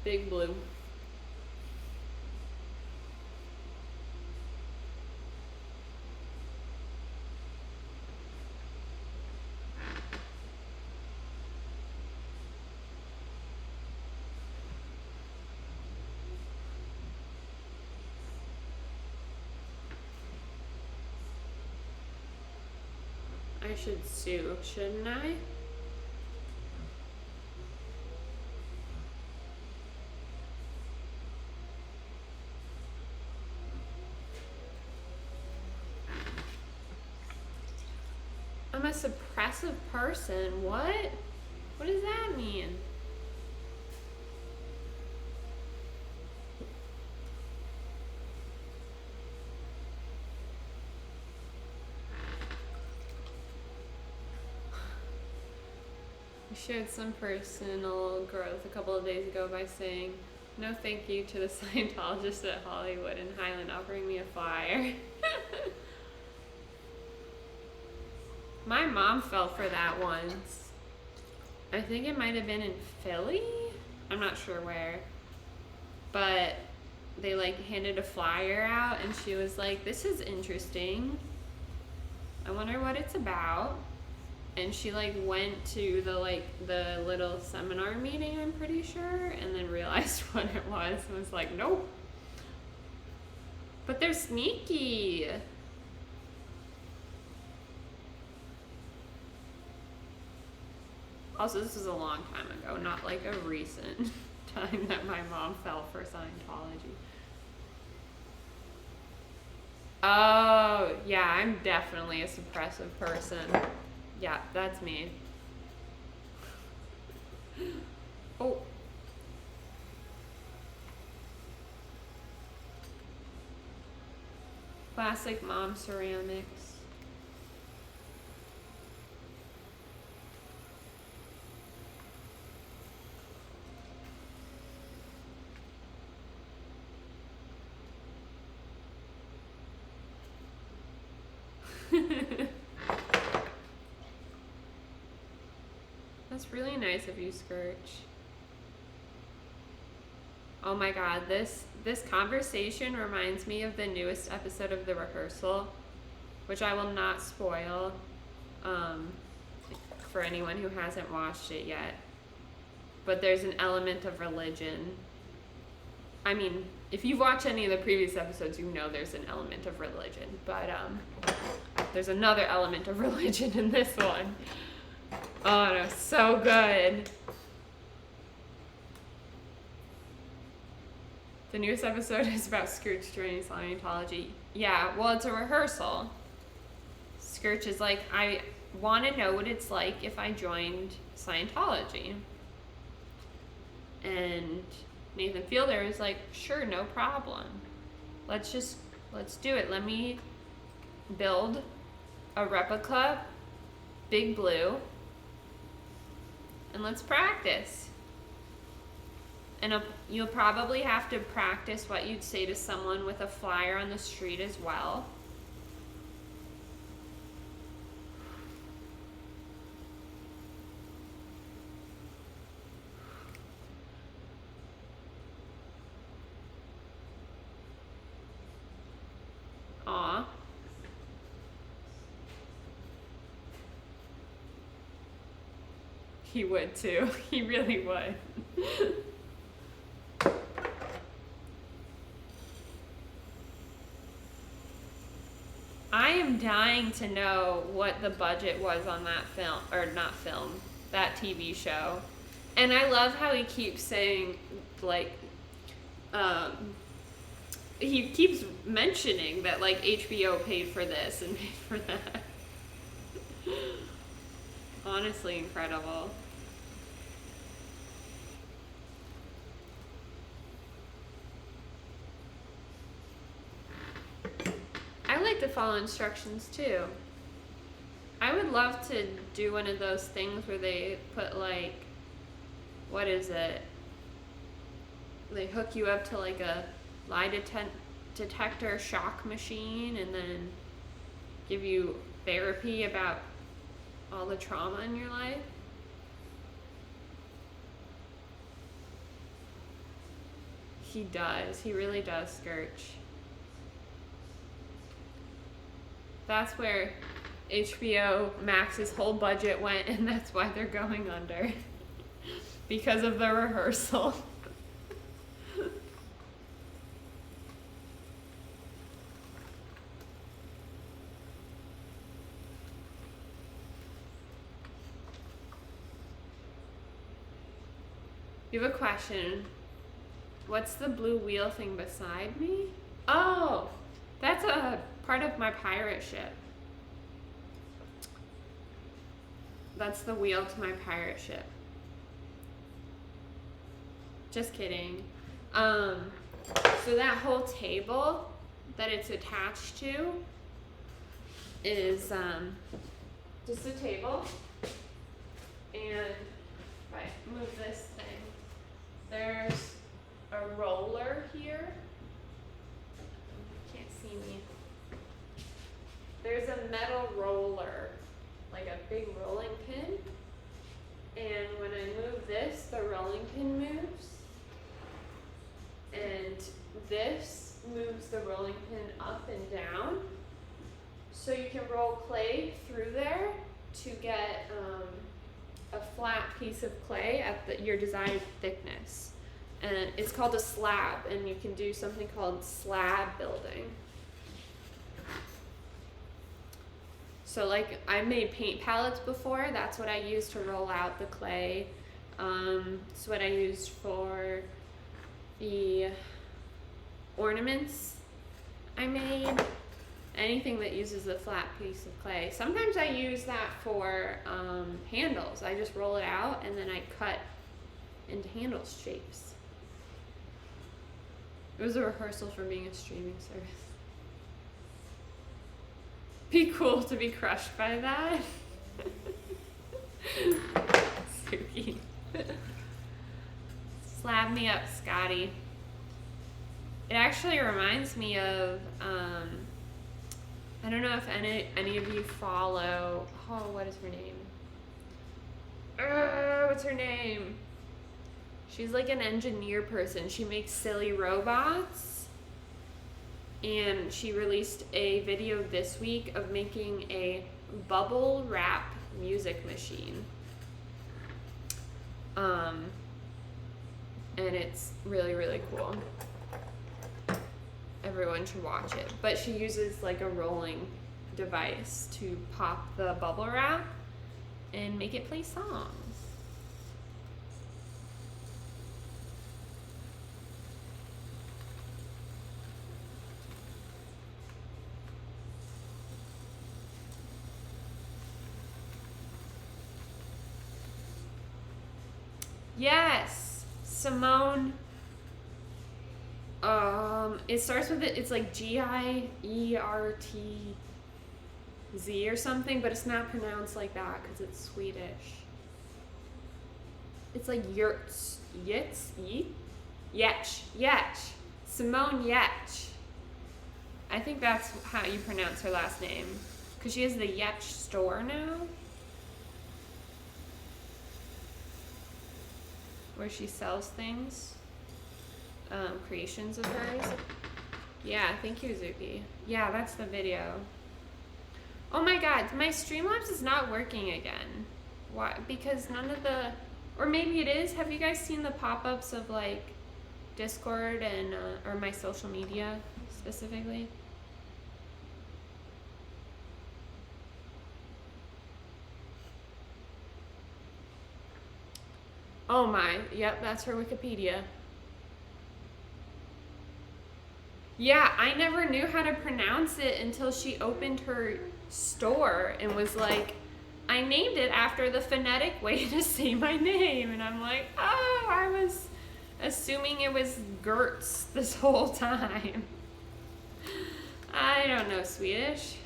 Speaker 1: Big blue. I should sue, shouldn't I? I'm a suppressive person. What? What does that mean? I shared some personal growth a couple of days ago by saying, no thank you to the Scientologist at Hollywood and Highland offering me a flyer. My mom fell for that once. I think it might have been in Philly. I'm not sure where. But they like handed a flyer out and she was like, this is interesting. I wonder what it's about. And she like went to the little seminar meeting, I'm pretty sure, and then realized what it was and was like, nope. But they're sneaky. Also, this was a long time ago, not like a recent time that my mom fell for Scientology. Oh, yeah, I'm definitely a suppressive person. Yeah, that's me. Oh. Classic MolCeramics. That's really nice of you, Scourge. Oh my god, this conversation reminds me of the newest episode of The Rehearsal, which I will not spoil for anyone who hasn't watched it yet. But there's an element of religion. I mean, if you've watched any of the previous episodes, you know there's an element of religion. But there's another element of religion in this one. Oh, no, so good. The newest episode is about Scrooge joining Scientology. Yeah, well, it's a rehearsal. Scrooge is like, I want to know what it's like if I joined Scientology. And Nathan Fielder is like, sure, no problem. Let's do it. Let me build a replica Big Blue and let's practice. And you'll probably have to practice what you'd say to someone with a flyer on the street as well. Aw. He would too. He really would. I am dying to know what the budget was on that film, or not film, that TV show. And I love how he keeps saying, like, he keeps mentioning that, like, HBO paid for this and paid for that. Honestly incredible. I like to follow instructions too. I would love to do one of those things where they put like, what is it? They hook you up to like a lie detector shock machine and then give you therapy about all the trauma in your life. He does. He really does, Scourge. That's where HBO Max's whole budget went, and that's why they're going under. Because of the rehearsal. You have a question. What's the blue wheel thing beside me? Oh, that's a part of my pirate ship. That's the wheel to my pirate ship. Just kidding. So that whole table that it's attached to is just a table. And if I move this thing, there's a roller here. You can't see me. There's a metal roller, like a big rolling pin. And when I move this, the rolling pin moves. And this moves the rolling pin up and down. So you can roll clay through there to get a flat piece of clay at your desired thickness. And it's called a slab, and you can do something called slab building. So like I made paint palettes before, that's what I used to roll out the clay. It's what I used for the ornaments I made. Anything that uses a flat piece of clay. Sometimes I use that for handles. I just roll it out and then I cut into handle shapes. It was a rehearsal for being a streaming service. Be cool to be crushed by that. Spooky. Slab me up, Scotty. It actually reminds me of, I don't know if any of you follow, what is her name? What's her name? She's like an engineer person. She makes silly robots. And she released a video this week of making a bubble wrap music machine. And it's really, really cool. Everyone should watch it. But she uses like a rolling device to pop the bubble wrap and make it play songs. Yes, Simone. It starts with it's like Giertz or something, but it's not pronounced like that because it's Swedish. It's like Yurtz, Yetch, Simone Yetch. I think that's how you pronounce her last name, because she has the Yetch store now, where she sells things, creations of hers. Yeah, thank you, Zuki. Yeah, that's the video. Oh my god, my Streamlabs is not working again. Why? Because none of the, or maybe it is. Have you guys seen the pop-ups of like Discord and or my social media specifically? Oh my, yep, that's her Wikipedia. Yeah, I never knew how to pronounce it until she opened her store and was like, I named it after the phonetic way to say my name. And I'm like, oh, I was assuming it was Gertz this whole time. I don't know Swedish.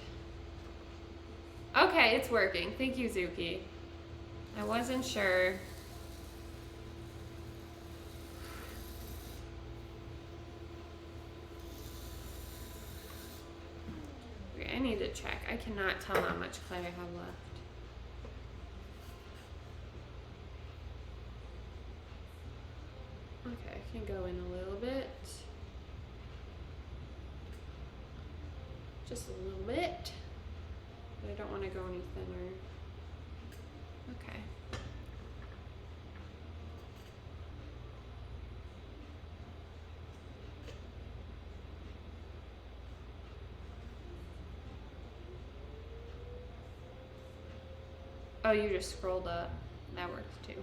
Speaker 1: Okay, it's working. Thank you, Zuki. I wasn't sure. Okay, I need to check. I cannot tell how much clay I have left. Okay, I can go in a little bit. Just a little bit. But I don't want to go any thinner. Okay. Oh, you just scrolled up. That works too.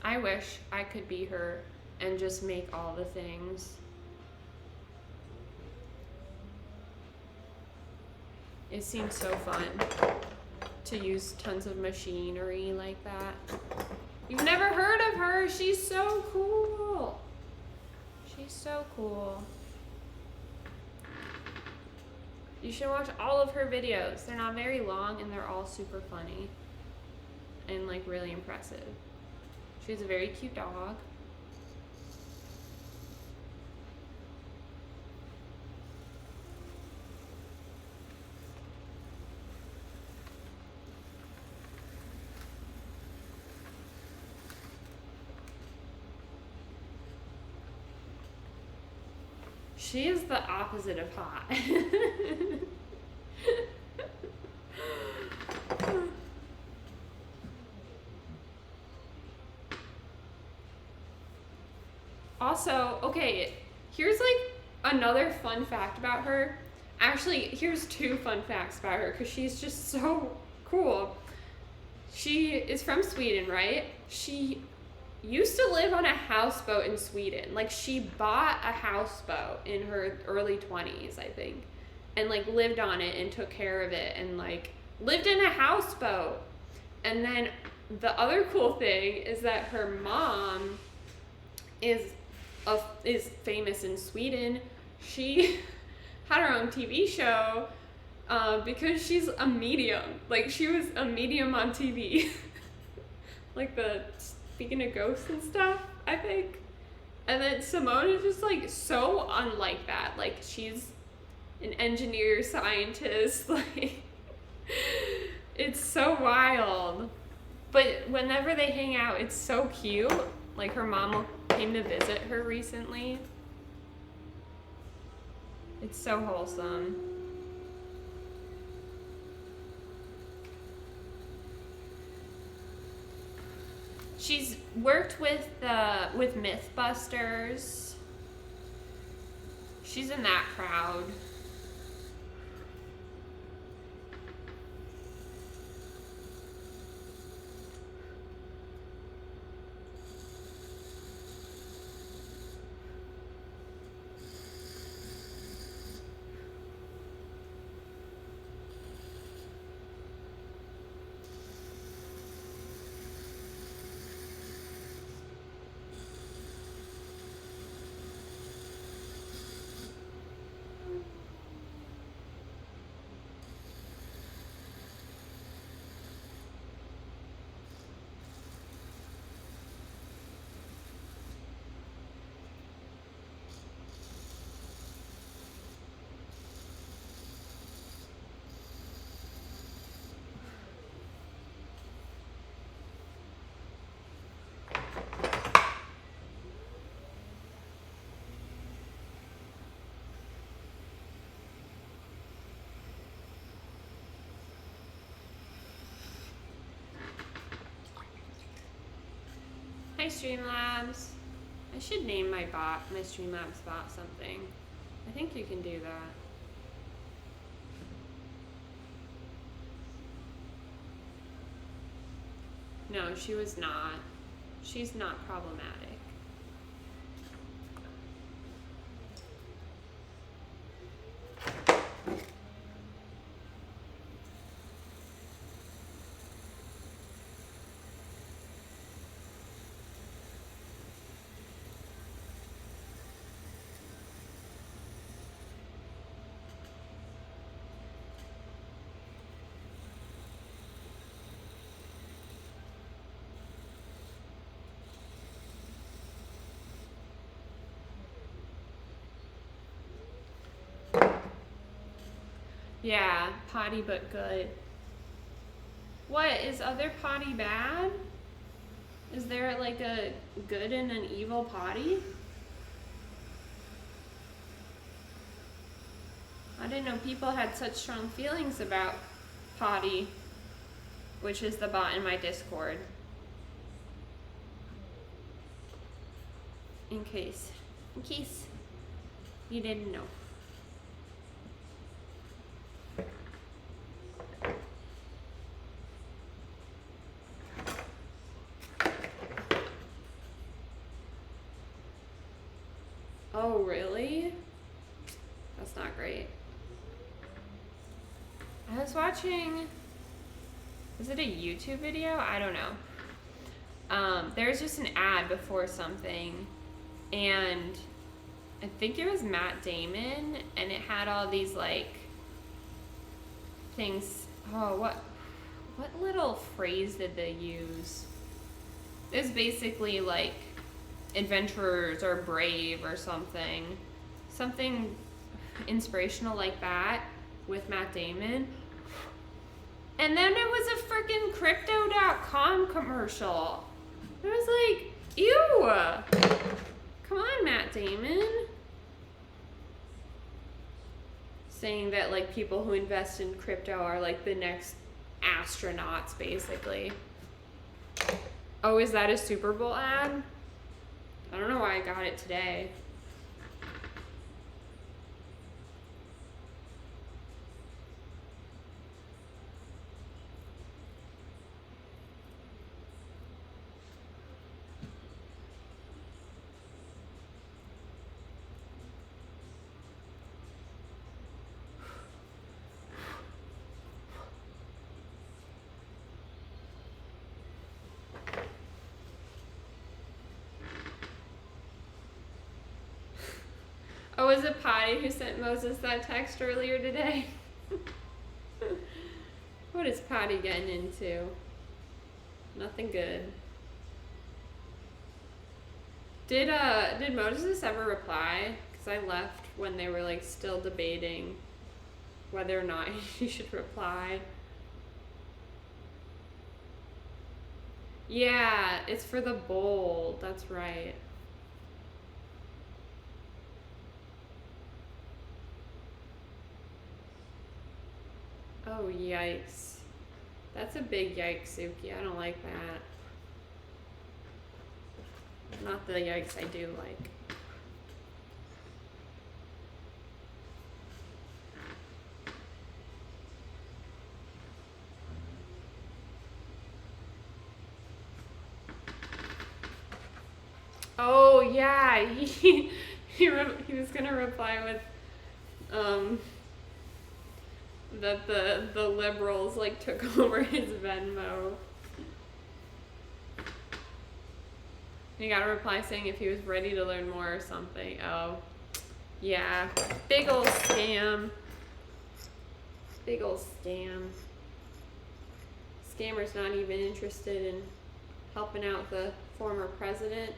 Speaker 1: I wish I could be her and just make all the things. It seems so fun to use tons of machinery like that. You've never heard of her? She's so cool. She's so cool. You should watch all of her videos. They're not very long and they're all super funny and like really impressive. She has a very cute dog. She is the opposite of hot. Also, okay, here's like another fun fact about her. Actually, here's two fun facts about her because she's just so cool. She is from Sweden, right? She used to live on a houseboat in Sweden. Like, she bought a houseboat in her early 20s, I think, and like lived on it and took care of it and like lived in a houseboat. And then the other cool thing is that her mom is famous in Sweden. She had her own TV show because she's a medium. Like, she was a medium on TV. Like the speaking of ghosts and stuff, I think. And then Simone is just like so unlike that. Like, she's an engineer, scientist. Like, it's so wild. But whenever they hang out, it's so cute. Like, her mom came to visit her recently. It's so wholesome. She's worked with Mythbusters. She's in that crowd. Hi, Streamlabs. I should name my Streamlabs bot something. I think you can do that. No, she was not. She's not problematic. Yeah, potty but good. What, is other potty bad? Is there like a good and an evil potty? I didn't know people had such strong feelings about potty, which is the bot in my Discord. In case you didn't know. Oh, really? That's not great. I was watching, is it a YouTube video? I don't know. There's just an ad before something, and I think it was Matt Damon, and it had all these like things. Oh, what little phrase did they use? It was basically like adventurers or brave or something inspirational like that with Matt Damon. And then it was a freaking crypto.com commercial. It was like, ew. Come on, Matt Damon. Saying that like people who invest in crypto are like the next astronauts, basically. Oh, is that a Super Bowl ad? I don't know why I got it today. Oh, was it Potty who sent Moses that text earlier today? What is Potty getting into? Nothing good. Did Moses ever reply? Because I left when they were like still debating whether or not he should reply. Yeah, it's for the bowl. That's right. Oh, yikes. That's a big yikes, Suki. I don't like that. Not the yikes I do like. Oh, yeah. He was gonna reply with, that the liberals like took over his Venmo. He got a reply saying if he was ready to learn more or something. Oh, yeah, big old scam. Big old scam. Scammer's not even interested in helping out the former president.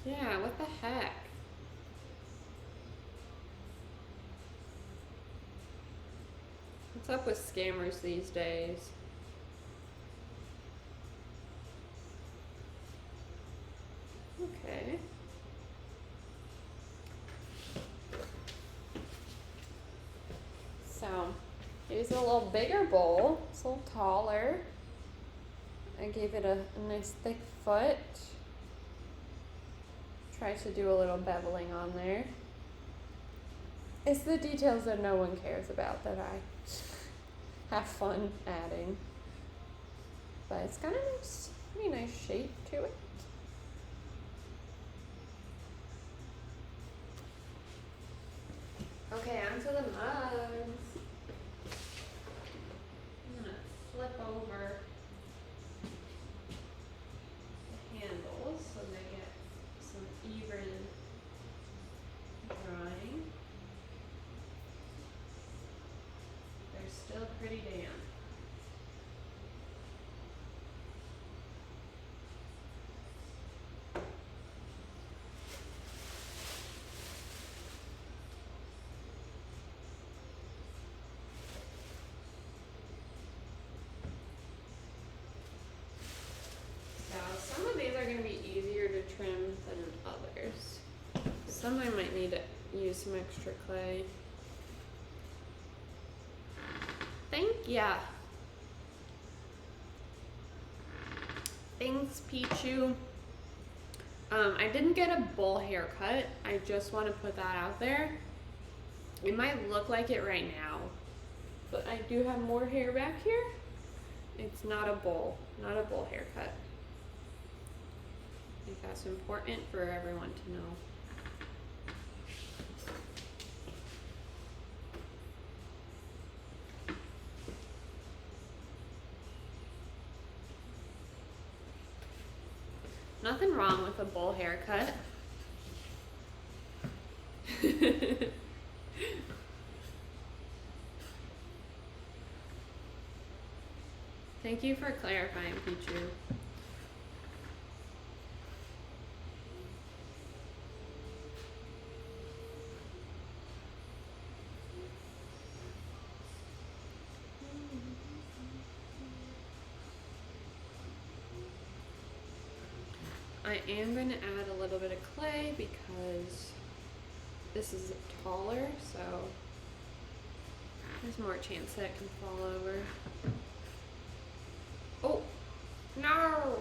Speaker 1: Yeah, what the heck? What's up with scammers these days? Okay. So, here's a little bigger bowl. It's a little taller. I gave it a nice thick foot. Try to do a little beveling on there. It's the details that no one cares about that I have fun adding. But it's got a nice, pretty nice shape to it. Okay, onto the mugs. I'm gonna flip over than others. Some I might need to use some extra clay. Thank ya. Thanks, Pichu. I didn't get a bowl haircut. I just want to put that out there. It might look like it right now, but I do have more hair back here. It's not a bowl haircut. I think that's important for everyone to know. Nothing wrong with a bowl haircut. Thank you for clarifying, Pichu. I am going to add a little bit of clay because this is taller, so there's more chance that it can fall over. Oh, no!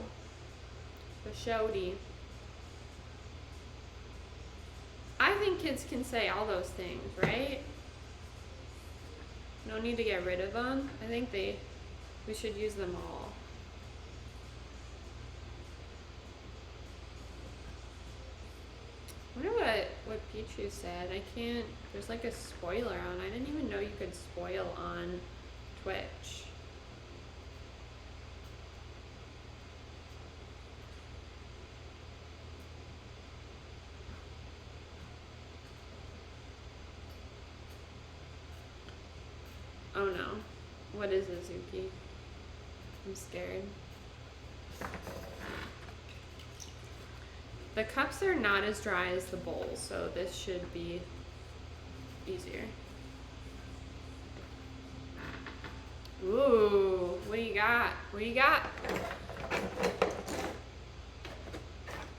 Speaker 1: The shouty. I think kids can say all those things, right? No need to get rid of them. I think we should use them all. I wonder what Pichu said. I can't, there's like a spoiler on. I didn't even know you could spoil on Twitch. Oh no. What is it, Zuki? I'm scared. The cups are not as dry as the bowls, so this should be easier. Ooh, what do you got? What do you got?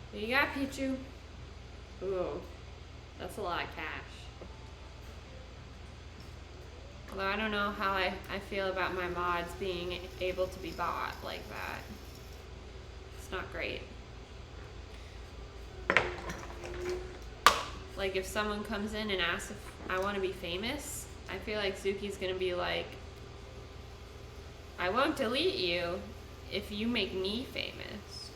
Speaker 1: What do you got, Pichu? Ooh, that's a lot of cash. Although I don't know how I feel about my mods being able to be bought like that. It's not great. Like if someone comes in and asks if I want to be famous, I feel like Zuki's gonna be like, I won't delete you if you make me famous.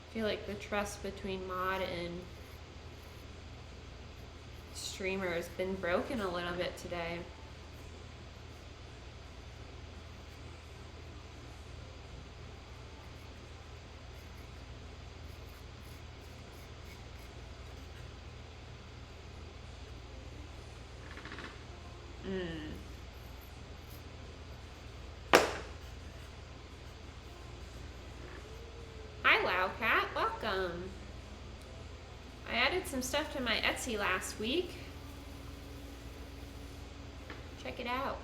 Speaker 1: I feel like the trust between mod and streamer has been broken a little bit today. Hi Wowcat, welcome. I added some stuff to my Etsy last week. Check it out.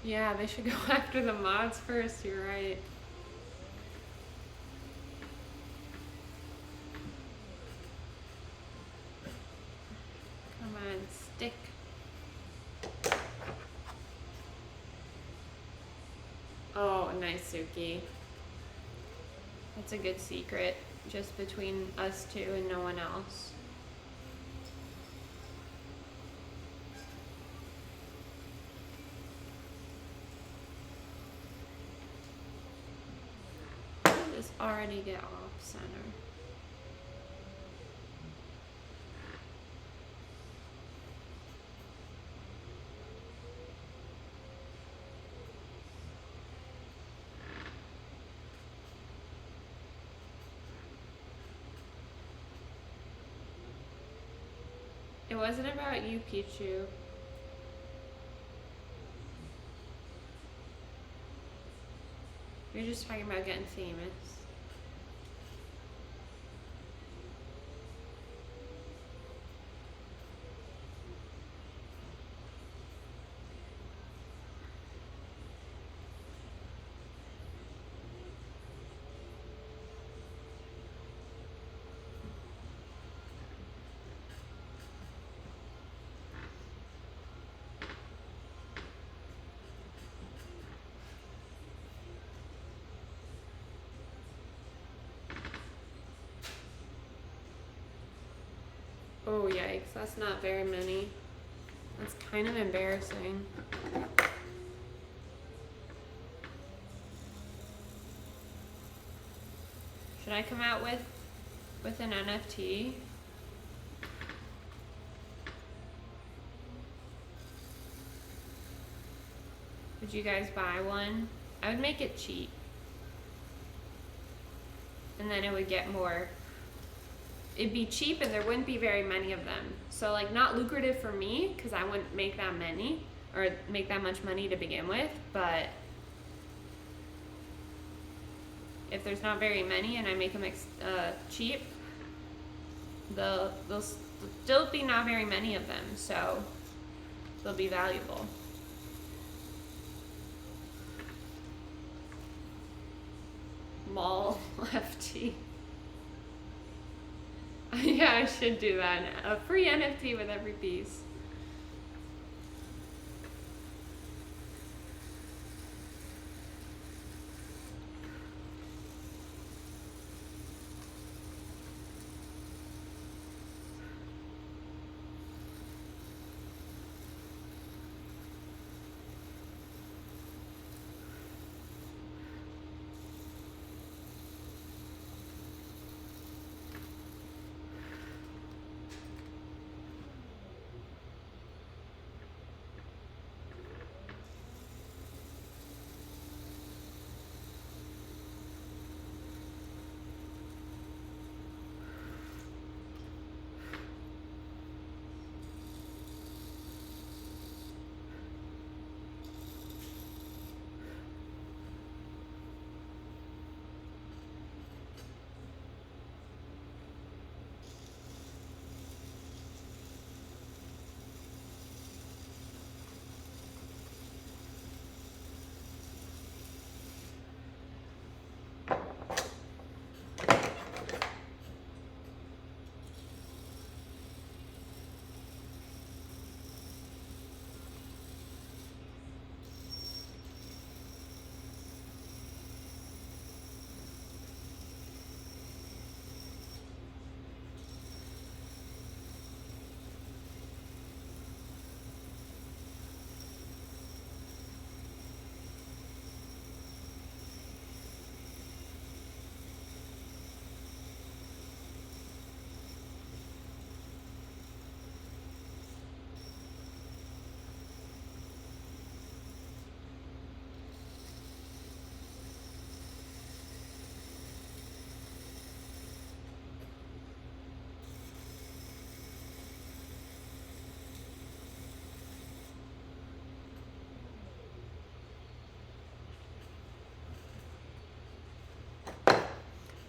Speaker 1: Yeah, they should go after the mods first, you're right. Come on, stick. Oh, nice, Suki. That's a good secret, just between us two and no one else. Already get off center. It wasn't about you, Pichu. You're just talking about getting famous. Oh yikes, that's not very many. That's kind of embarrassing. Should I come out with an NFT? Would you guys buy one? I would make it cheap. And then it would get more. It'd be cheap and there wouldn't be very many of them. So like not lucrative for me because I wouldn't make that many or make that much money to begin with, but if there's not very many and I make them cheap, there'll still be not very many of them, so they'll be valuable. Mall FT. Yeah, I should do that. A free NFT with every piece.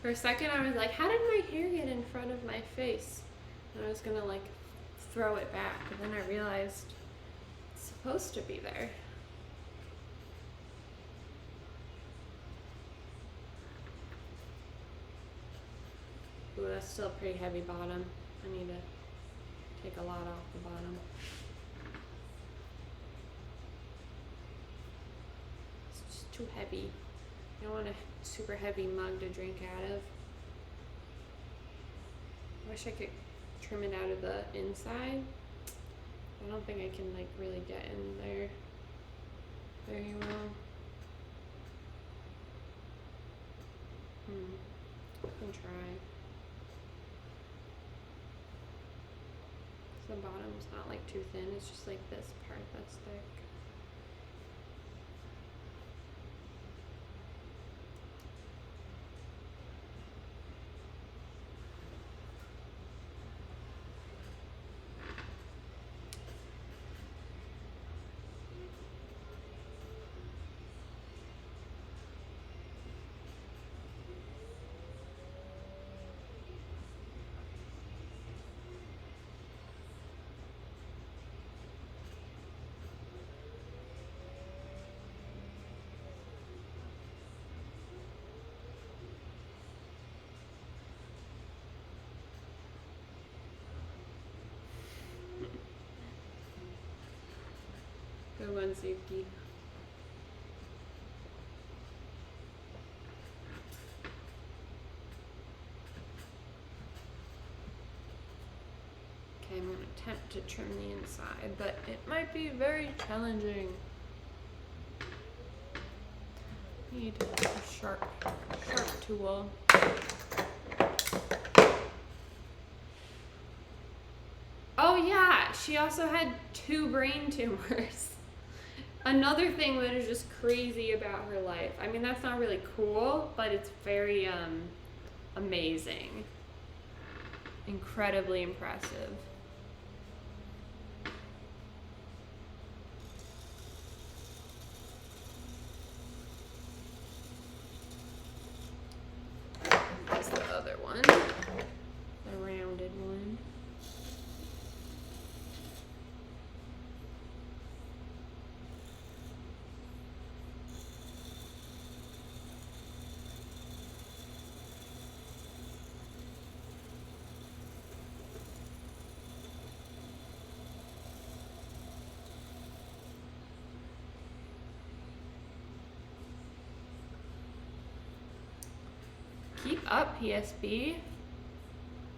Speaker 1: For a second I was like, how did my hair get in front of my face? And I was gonna like throw it back, but then I realized it's supposed to be there. Ooh, that's still a pretty heavy bottom. I need to take a lot off the bottom. It's just too heavy. I don't want a super heavy mug to drink out of. I wish I could trim it out of the inside. I don't think I can like really get in there very well. I can try. The bottom's not like too thin, it's just like this part that's thick. Good one, safety. Okay, I'm gonna attempt to trim the inside, but it might be very challenging. Need a sharp tool. Oh yeah, she also had 2 brain tumors. Another thing that is just crazy about her life. I mean, that's not really cool, but it's very amazing. Incredibly impressive. That's the other one, the rounded one. Keep up, PSB.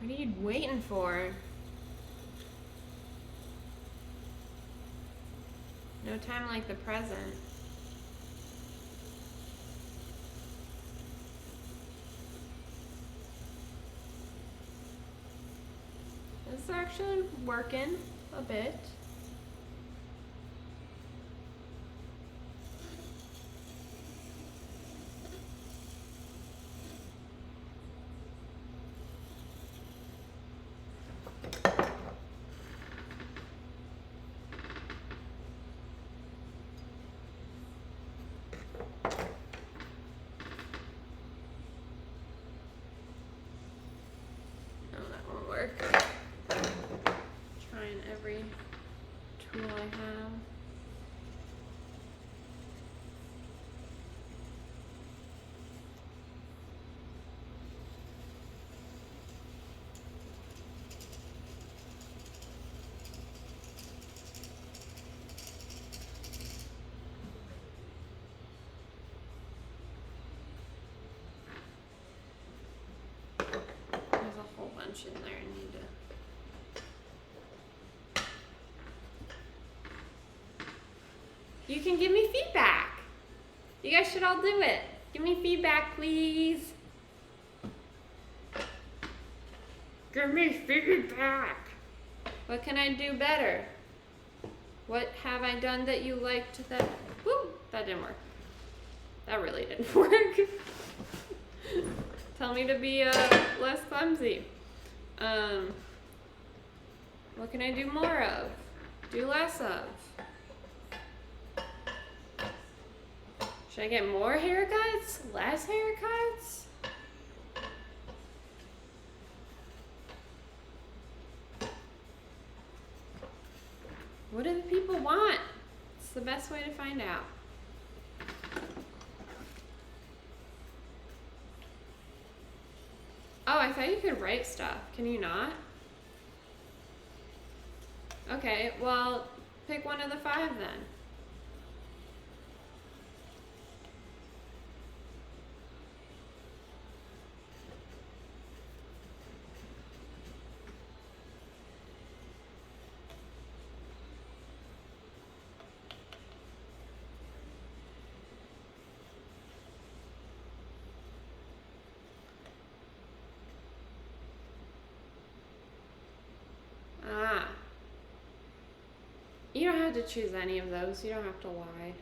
Speaker 1: What are you waiting for? No time like the present. This is actually working a bit. Trying every tool I have. There's a whole bunch in there I need to. You can give me feedback. You guys should all do it. Give me feedback, please. Give me feedback. What can I do better? What have I done that you liked that? Woo, that didn't work. That really didn't work. Tell me to be less clumsy. What can I do more of? Do less of? Should I get more haircuts? Less haircuts? What do the people want? It's the best way to find out. Oh, I thought you could write stuff. Can you not? Okay, well, pick one of the 5 then. You don't have to choose any of those. You don't have to lie.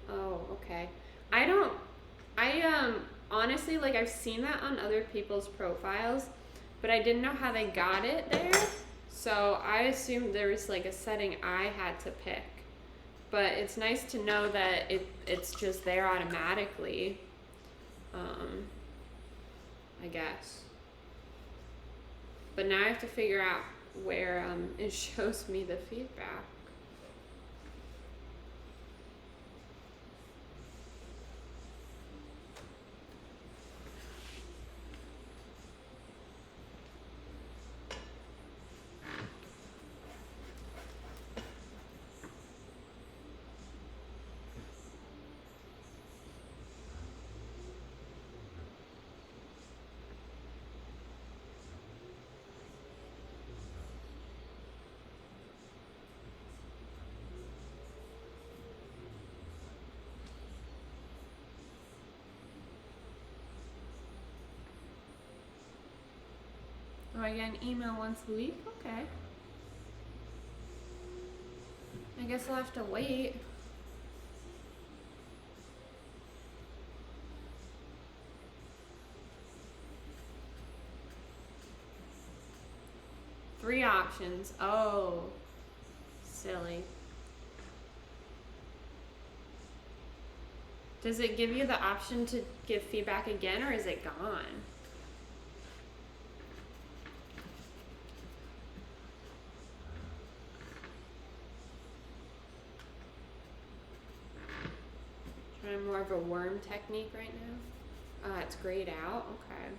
Speaker 1: Oh, okay. Honestly, like, I've seen that on other people's profiles, but I didn't know how they got it there. So I assumed there was like a setting I had to pick. But it's nice to know that it's just there automatically. I guess. But now I have to figure out where it shows me the feedback. I get an email once a week? Okay. I guess I'll have to wait. Three options. Oh, silly. Does it give you the option to give feedback again, or is it gone? Trying more of a worm technique right now. It's grayed out. Okay.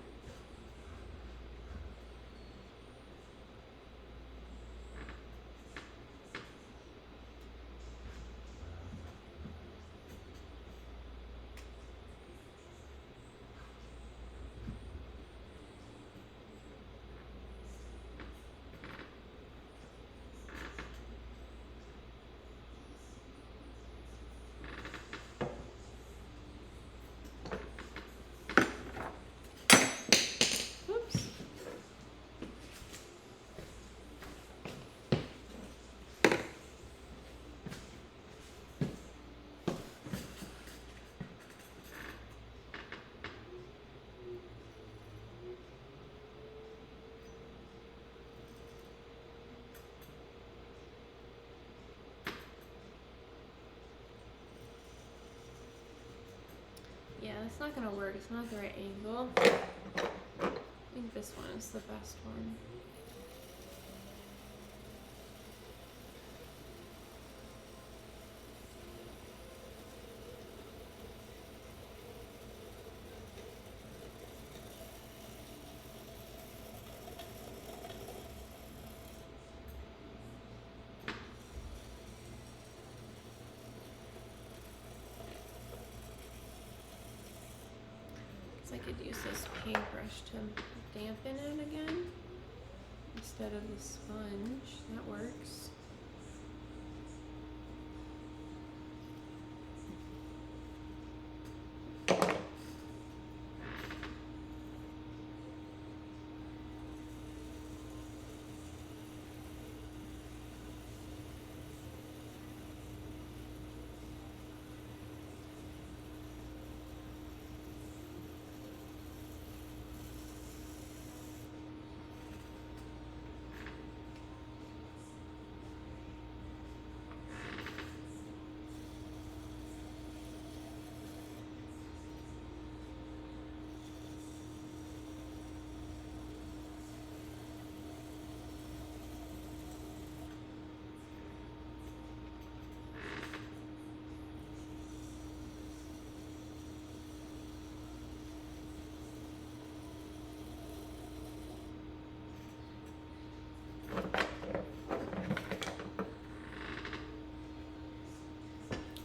Speaker 1: Yeah, that's not gonna work. It's not the right angle. I think this one is the best one. I could use this paintbrush to dampen it again instead of the sponge. That works.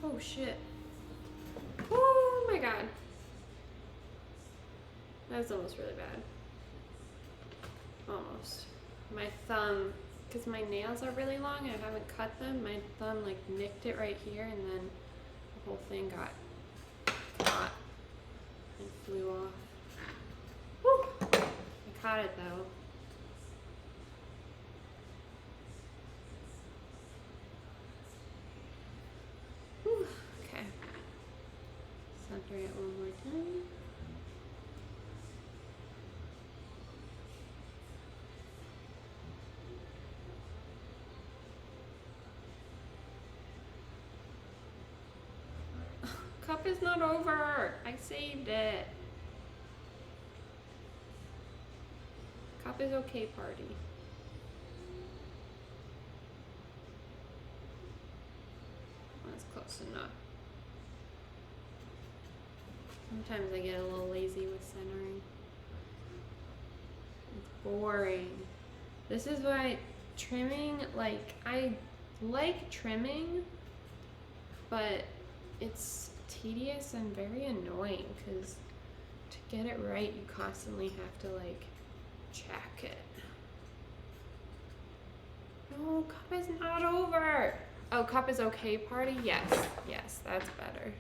Speaker 1: Oh shit. Oh my god. That was almost really bad. Almost. My thumb, because my nails are really long and I haven't cut them, my thumb like nicked it right here and then the whole thing got caught and flew off. Woo! I caught it though. Whew. Okay. Center it one more time. Cup is not over. I saved it. Cup is okay party. That's close enough. Sometimes I get a little lazy with centering. It's boring. This is why trimming, like, I like trimming, but it's tedious and very annoying because to get it right, you constantly have to, like, check it. No, cup is not over. Oh, cup is okay party? Yes, yes, that's better.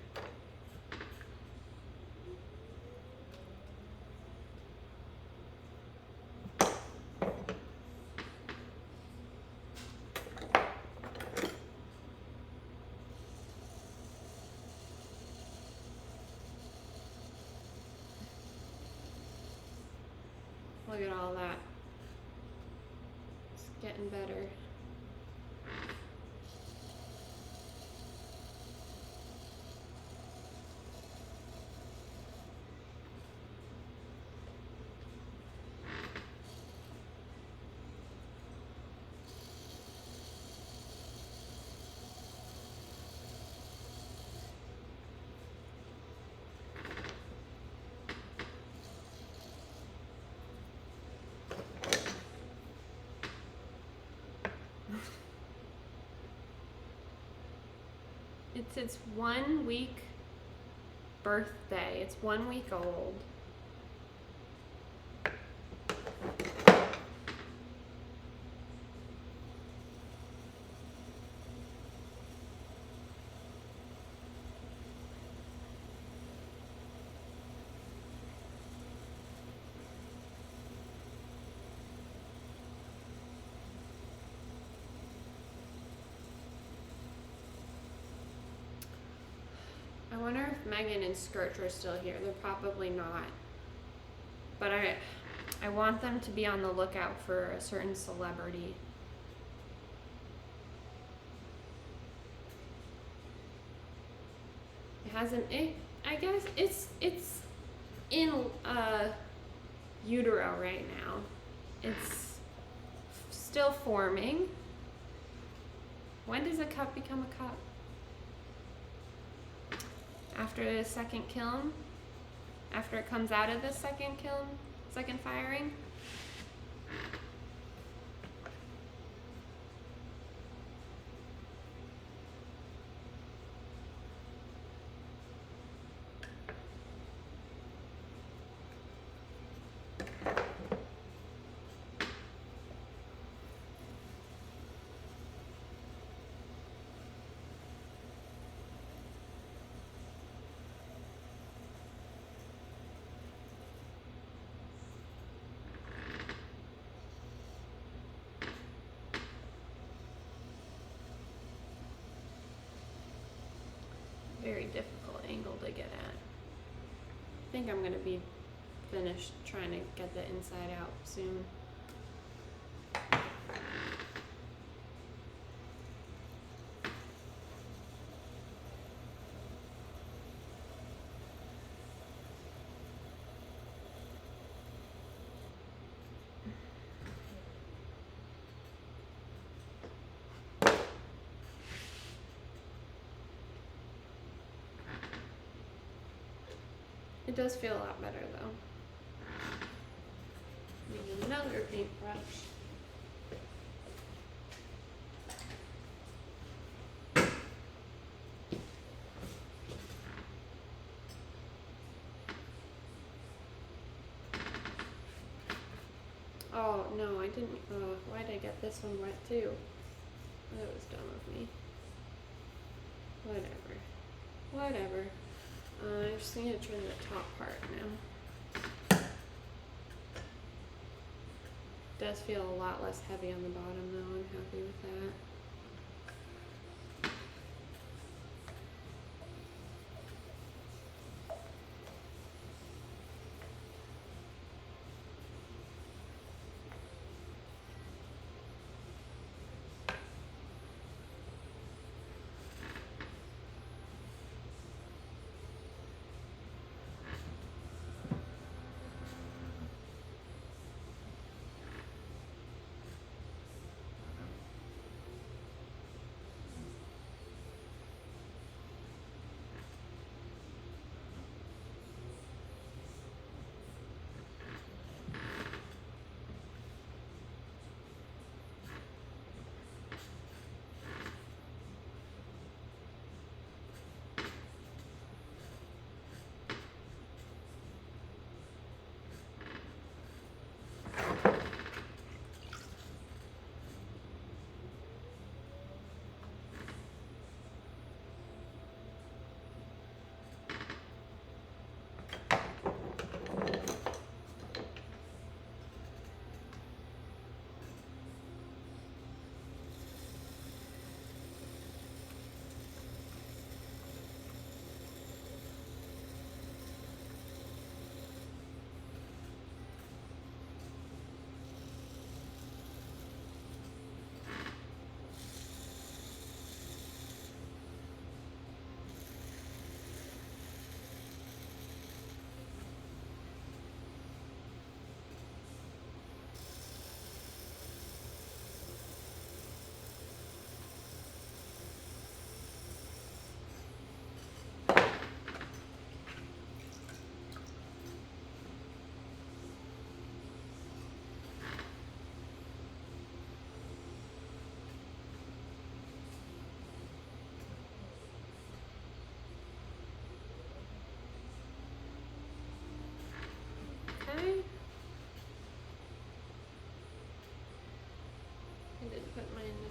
Speaker 1: Look at all that. It's getting better. It's its 1 week birthday. It's 1 week old. I wonder if Megan and Skirch are still here. They're probably not. But I want them to be on the lookout for a certain celebrity. It hasn't, I guess it's in utero right now. It's still forming. When does a cup become a cup? After the second kiln? After it comes out of the second kiln, second firing? Very difficult angle to get at. I think I'm gonna be finished trying to get the inside out soon. It does feel a lot better though. Need another paintbrush. Oh no, I didn't. Why did I get this one wet too? That was dumb of me. Whatever. Whatever. I just need to trim the top part now. Does feel a lot less heavy on the bottom though. I'm happy with that.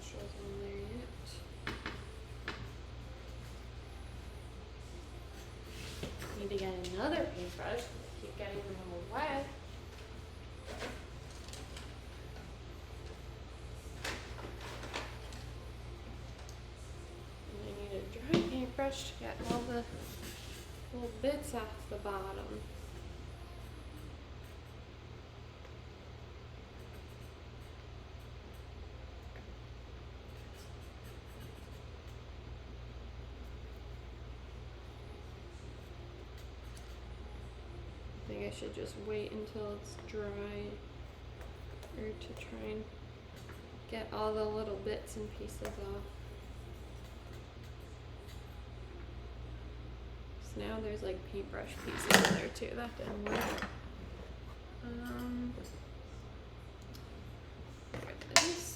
Speaker 1: brushes on there yet. Need to get another paintbrush. I keep getting them all wet. And I need a dry paintbrush to get all the little bits off the bottom. I think I should just wait until it's dry, or to try and get all the little bits and pieces off. So now there's like paintbrush pieces in there too. That didn't work. Like this.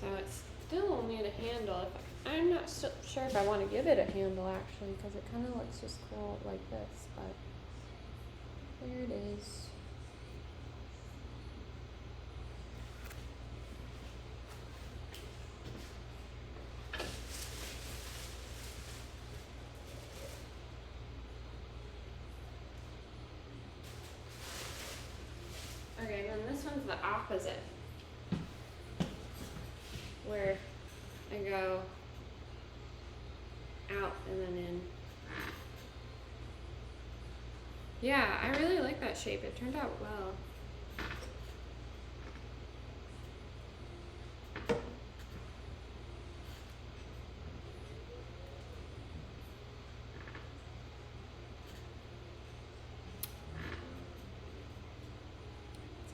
Speaker 1: So it still will need a handle. I'm not sure if I want to give it a handle actually, because it kind of looks just cool like this, but there it is. Okay, then this one's the opposite, where I go out and then in. Yeah, I really like that shape. It turned out well.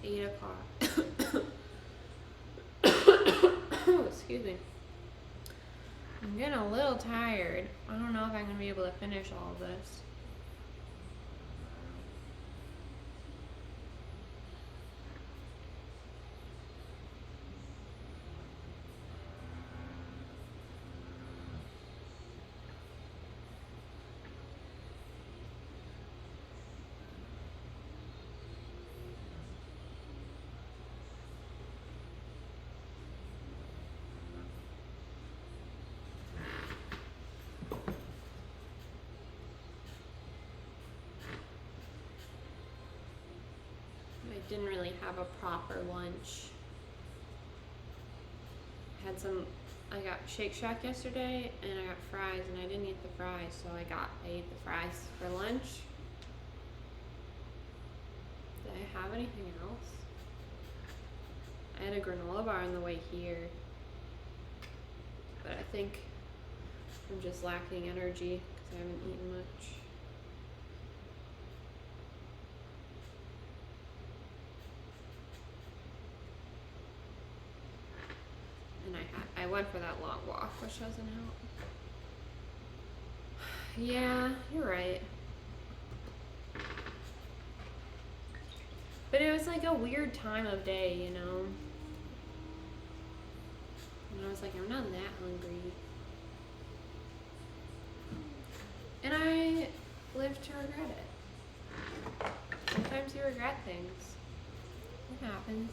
Speaker 1: It's 8 o'clock. Oh, excuse me. I'm getting a little tired. I don't know if I'm going to be able to finish all of this. Didn't really have a proper lunch. I got Shake Shack yesterday and I got fries and I didn't eat the fries, so I ate the fries for lunch. Did I have anything else? I had a granola bar on the way here, but I think I'm just lacking energy because I haven't eaten much. And I went for that long walk, which doesn't help. Yeah, you're right. But it was like a weird time of day, you know? And I was like, I'm not that hungry. And I live to regret it. Sometimes you regret things. It happens.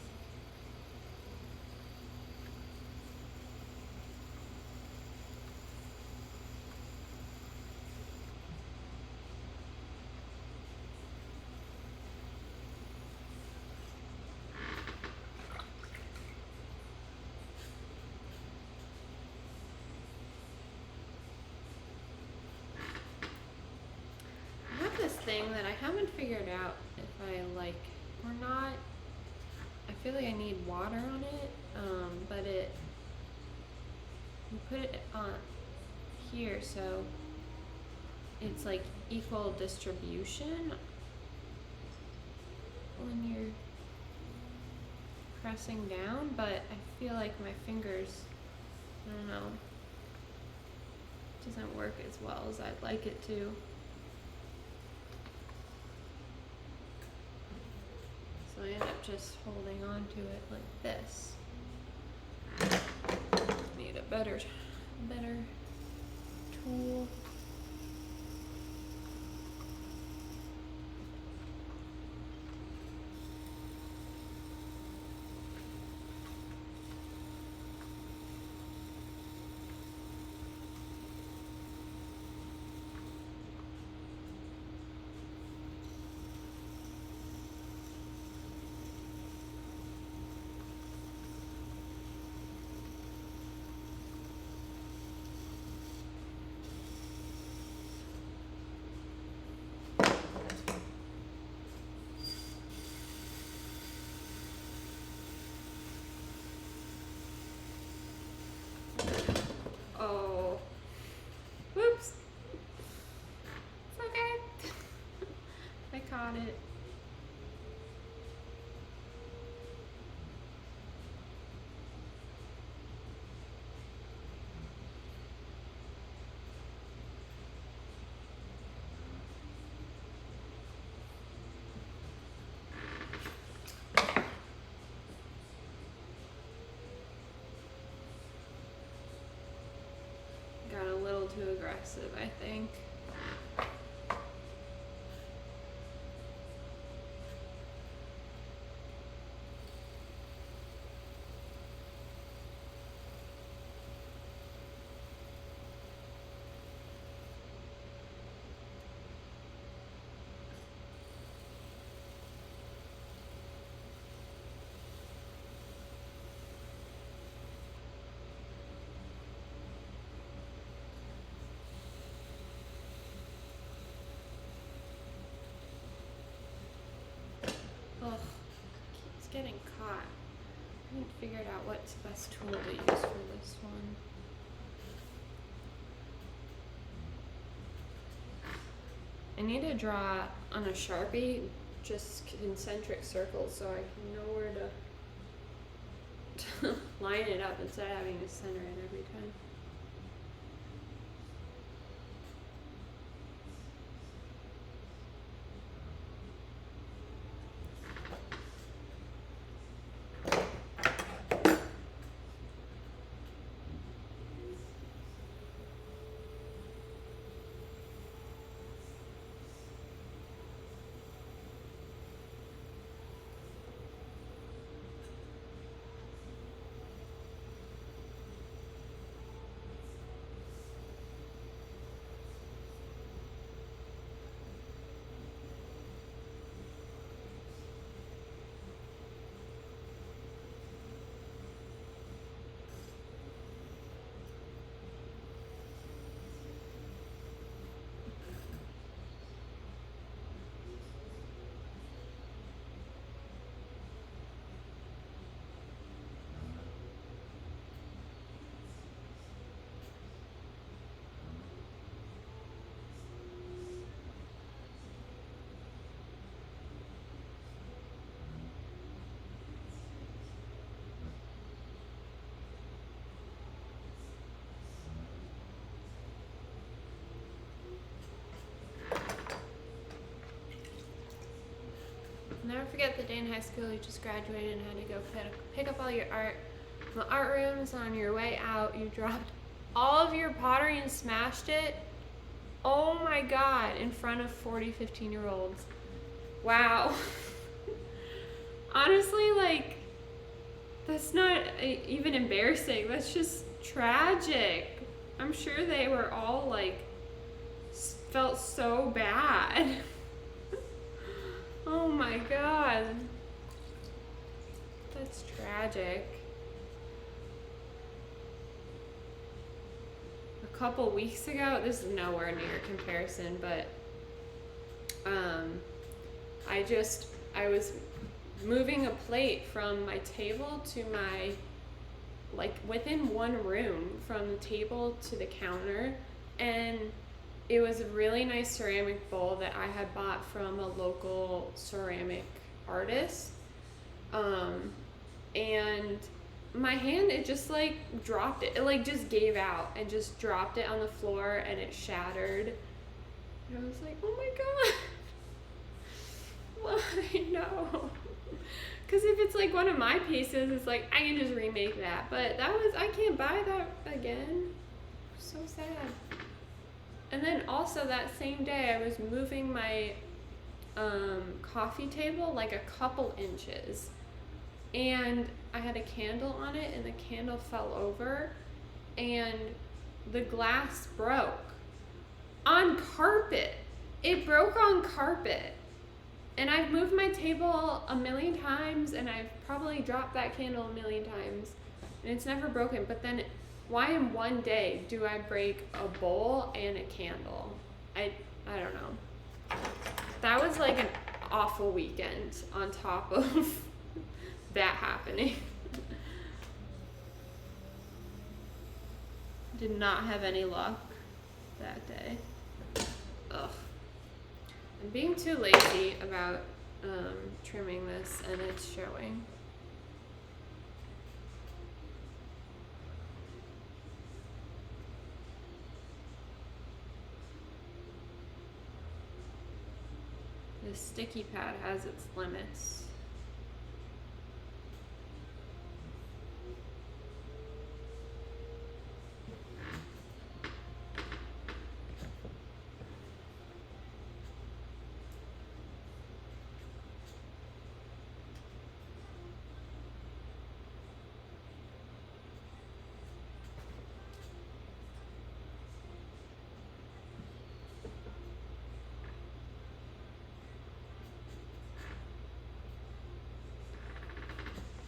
Speaker 1: Thing that I haven't figured out if I like or not. I feel like I need water on it, but you put it on here, so it's like equal distribution when you're pressing down, but I feel like my fingers, I don't know, doesn't work as well as I'd like it to. So I end up just holding on to it like this. Need a better tool. Oh, whoops. It's okay. I caught it. Got a little too aggressive, I think. Ugh, keeps getting caught. I haven't figured out what's the best tool to use for this one. I need to draw on a Sharpie just concentric circles so I can know where to line it up instead of having to center it every time. Never forget the day in high school you just graduated and had to go pick up all your art from the art rooms. On your way out, you dropped all of your pottery and smashed it. Oh my God, in front of 40, 15-year-olds. Wow. Honestly, like, that's not even embarrassing. That's just tragic. I'm sure they were all like, felt so bad. Oh my God. That's tragic. A couple weeks ago, this is nowhere near comparison, but I was moving a plate from my table to my, like within one room from the table to the counter, and it was a really nice ceramic bowl that I had bought from a local ceramic artist. And my hand, it just like dropped it. It like just gave out and just dropped it on the floor and it shattered. And I was like, oh my God. Why? No. Because if it's like one of my pieces, it's like I can just remake that. But I can't buy that again. So sad. And then also that same day, I was moving my coffee table like a couple inches. And I had a candle on it, and the candle fell over, and the glass broke on carpet. It broke on carpet. And I've moved my table a million times, and I've probably dropped that candle a million times, and it's never broken. But then why in one day do I break a bowl and a candle? I don't know. That was like an awful weekend on top of that happening. Did not have any luck that day. Ugh. I'm being too lazy about trimming this, and it's showing. The sticky pad has its limits.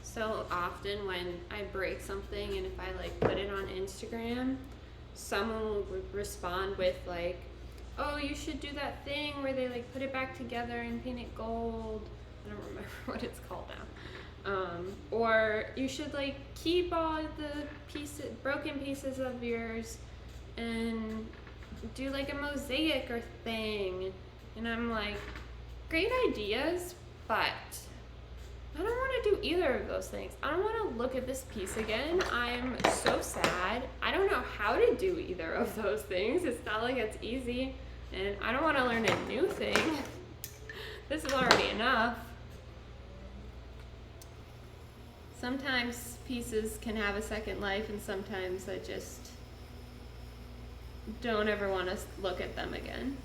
Speaker 1: So often when I break something and if I like put it on Instagram, someone would respond with like, oh, you should do that thing where they like put it back together and paint it gold. I don't remember what it's called now. Or you should like keep all the broken pieces of yours and do like a mosaic or thing. And I'm like, great ideas, but I don't want to do either of those things. I don't want to look at this piece again. I'm so sad. I don't know how to do either of those things. It's not like it's easy. And I don't want to learn a new thing. This is already enough. Sometimes pieces can have a second life, and sometimes I just don't ever want to look at them again.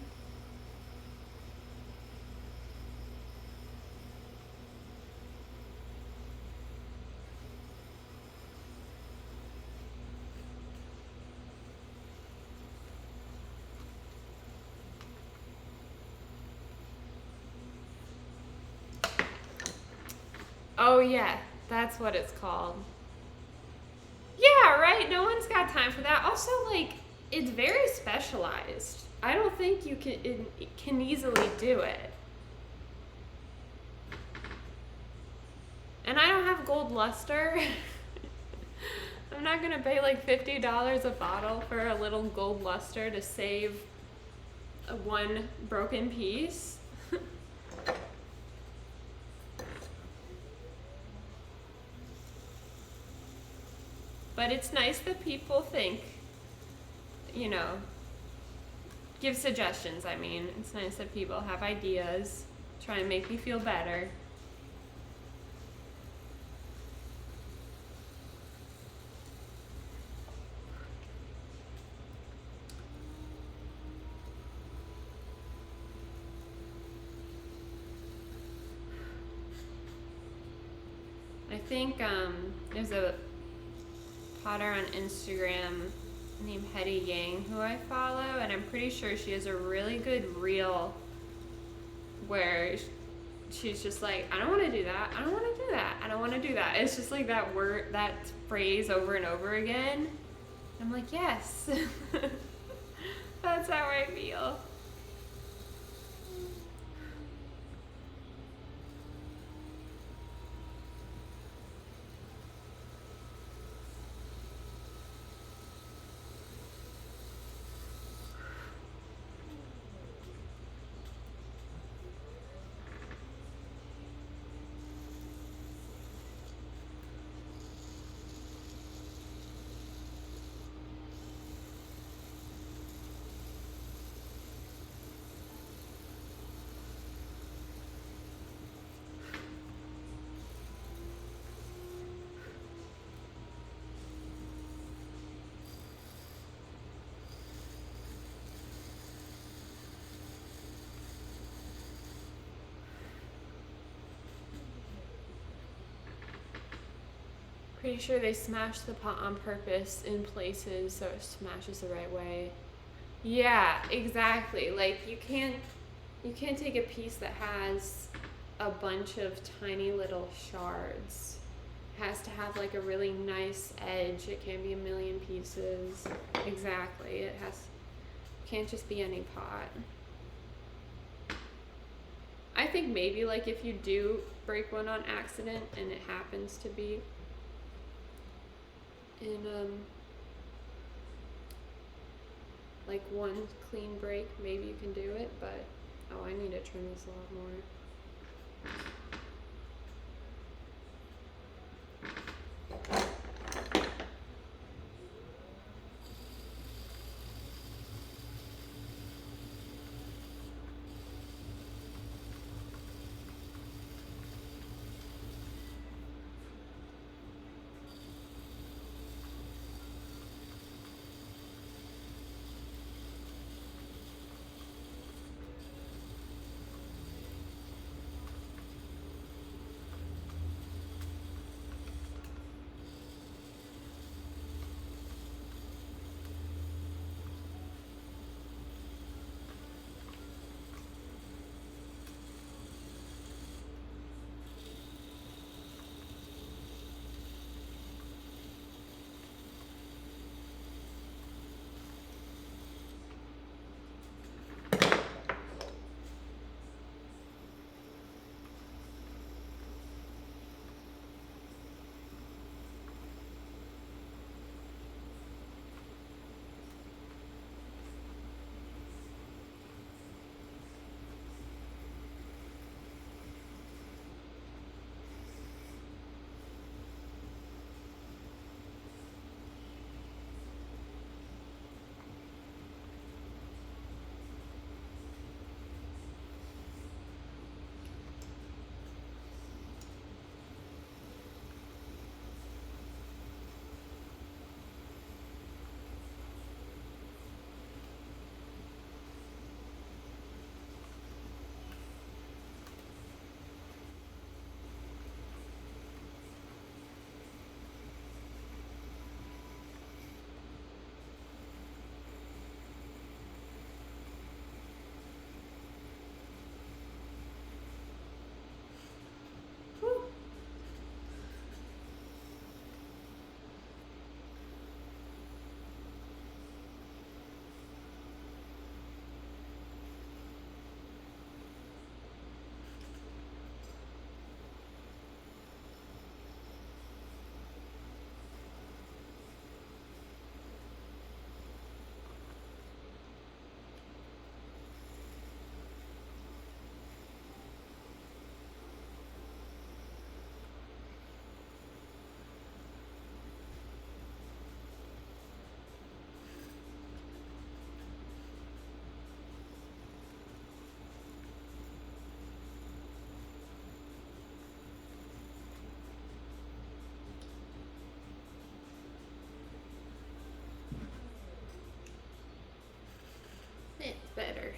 Speaker 1: Oh yeah, that's what it's called. Yeah, right? No one's got time for that. Also, like, it's very specialized. I don't think you can easily do it. And I don't have gold luster. I'm not gonna pay like $50 a bottle for a little gold luster to save one broken piece. But it's nice that people think, you know, give suggestions. I mean, it's nice that people have ideas, try and make me feel better. I think there's a potter on Instagram named Hetty Yang who I follow, and I'm pretty sure she has a really good reel where she's just like, I don't want to do that, I don't want to do that, I don't want to do that. It's just like that word, that phrase over and over again. I'm like, yes. That's how I feel. Pretty sure they smashed the pot on purpose in places so it smashes the right way. Yeah, exactly. Like you can't take a piece that has a bunch of tiny little shards. It has to have like a really nice edge. It can't be a million pieces. Exactly. Can't just be any pot. I think maybe like if you do break one on accident and it happens to be in like one clean break, maybe you can do it, but oh, I need to trim this a lot more. It's better.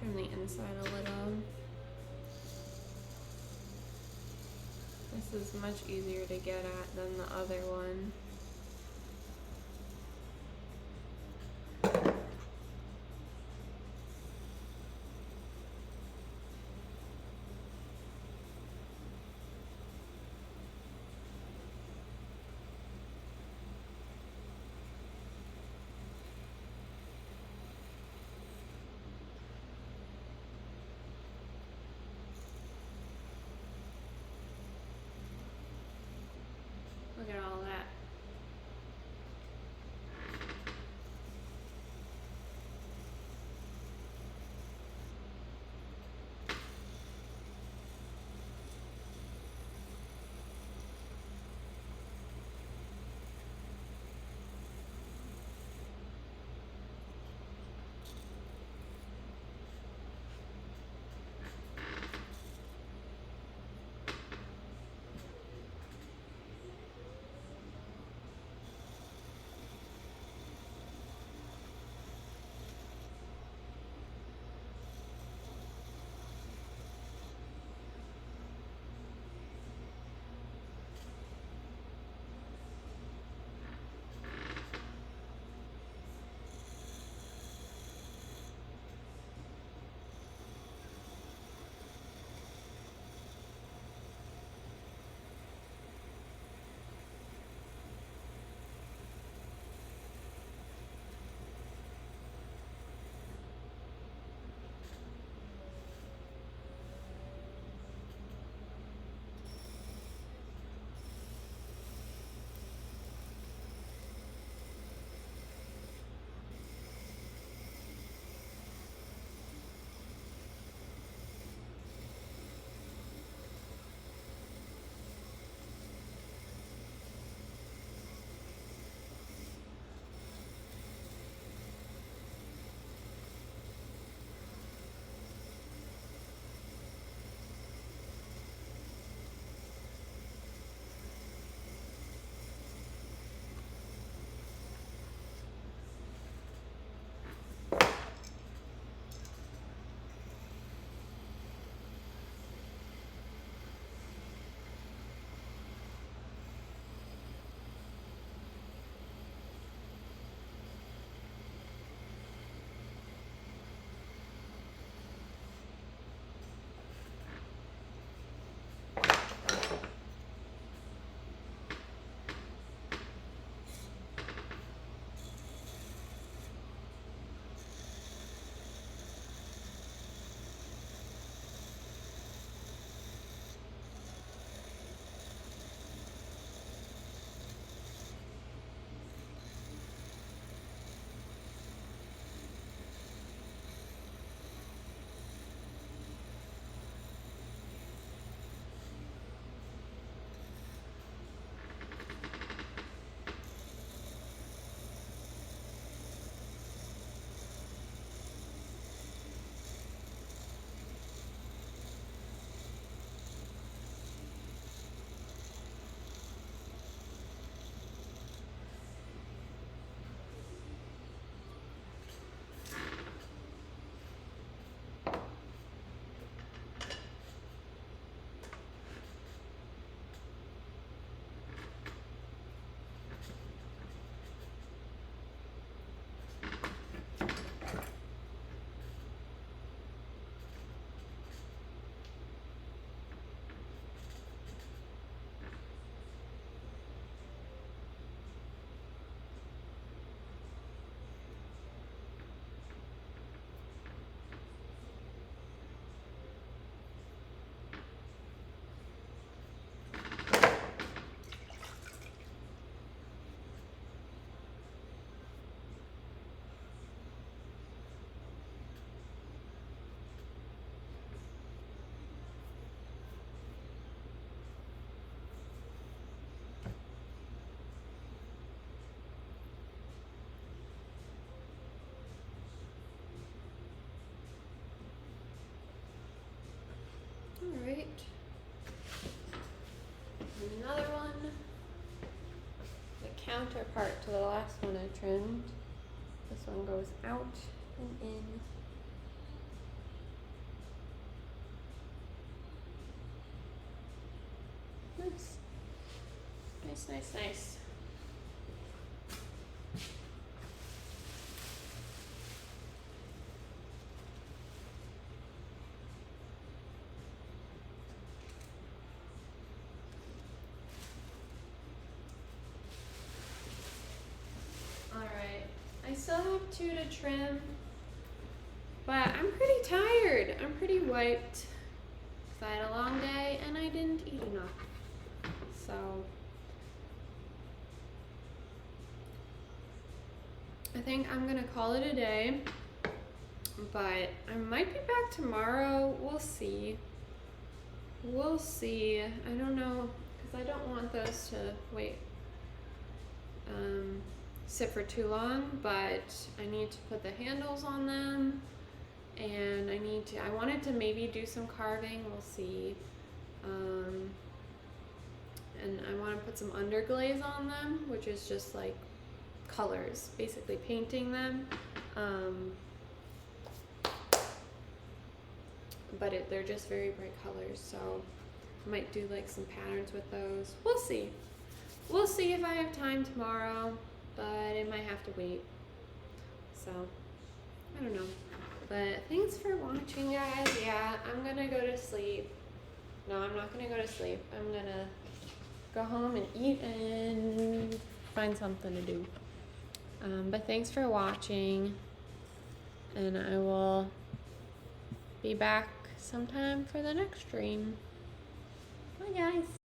Speaker 1: trim the inside a little. This is much easier to get at than the other one. Look at all that. Alright. Another one. The counterpart to the last one I trimmed. This one goes out and in. Nice, nice, nice. Alright, I still have 2 to trim, but I'm pretty tired. I'm pretty wiped because I had a long day and I didn't eat enough. So I think I'm gonna call it a day, but I might be back tomorrow. We'll see. We'll see. I don't know, because I don't want those to sit for too long, but I need to put the handles on them, and I wanted to maybe do some carving. We'll see. And I want to put some underglaze on them, which is just like colors, basically painting them. But they're just very bright colors, so I might do like some patterns with those. We'll see. We'll see if I have time tomorrow, but it might have to wait. So, I don't know. But thanks for watching, guys. Yeah, I'm gonna go to sleep. No, I'm not gonna go to sleep. I'm gonna go home and eat and find something to do. But thanks for watching, and I will be back sometime for the next stream. Bye, guys.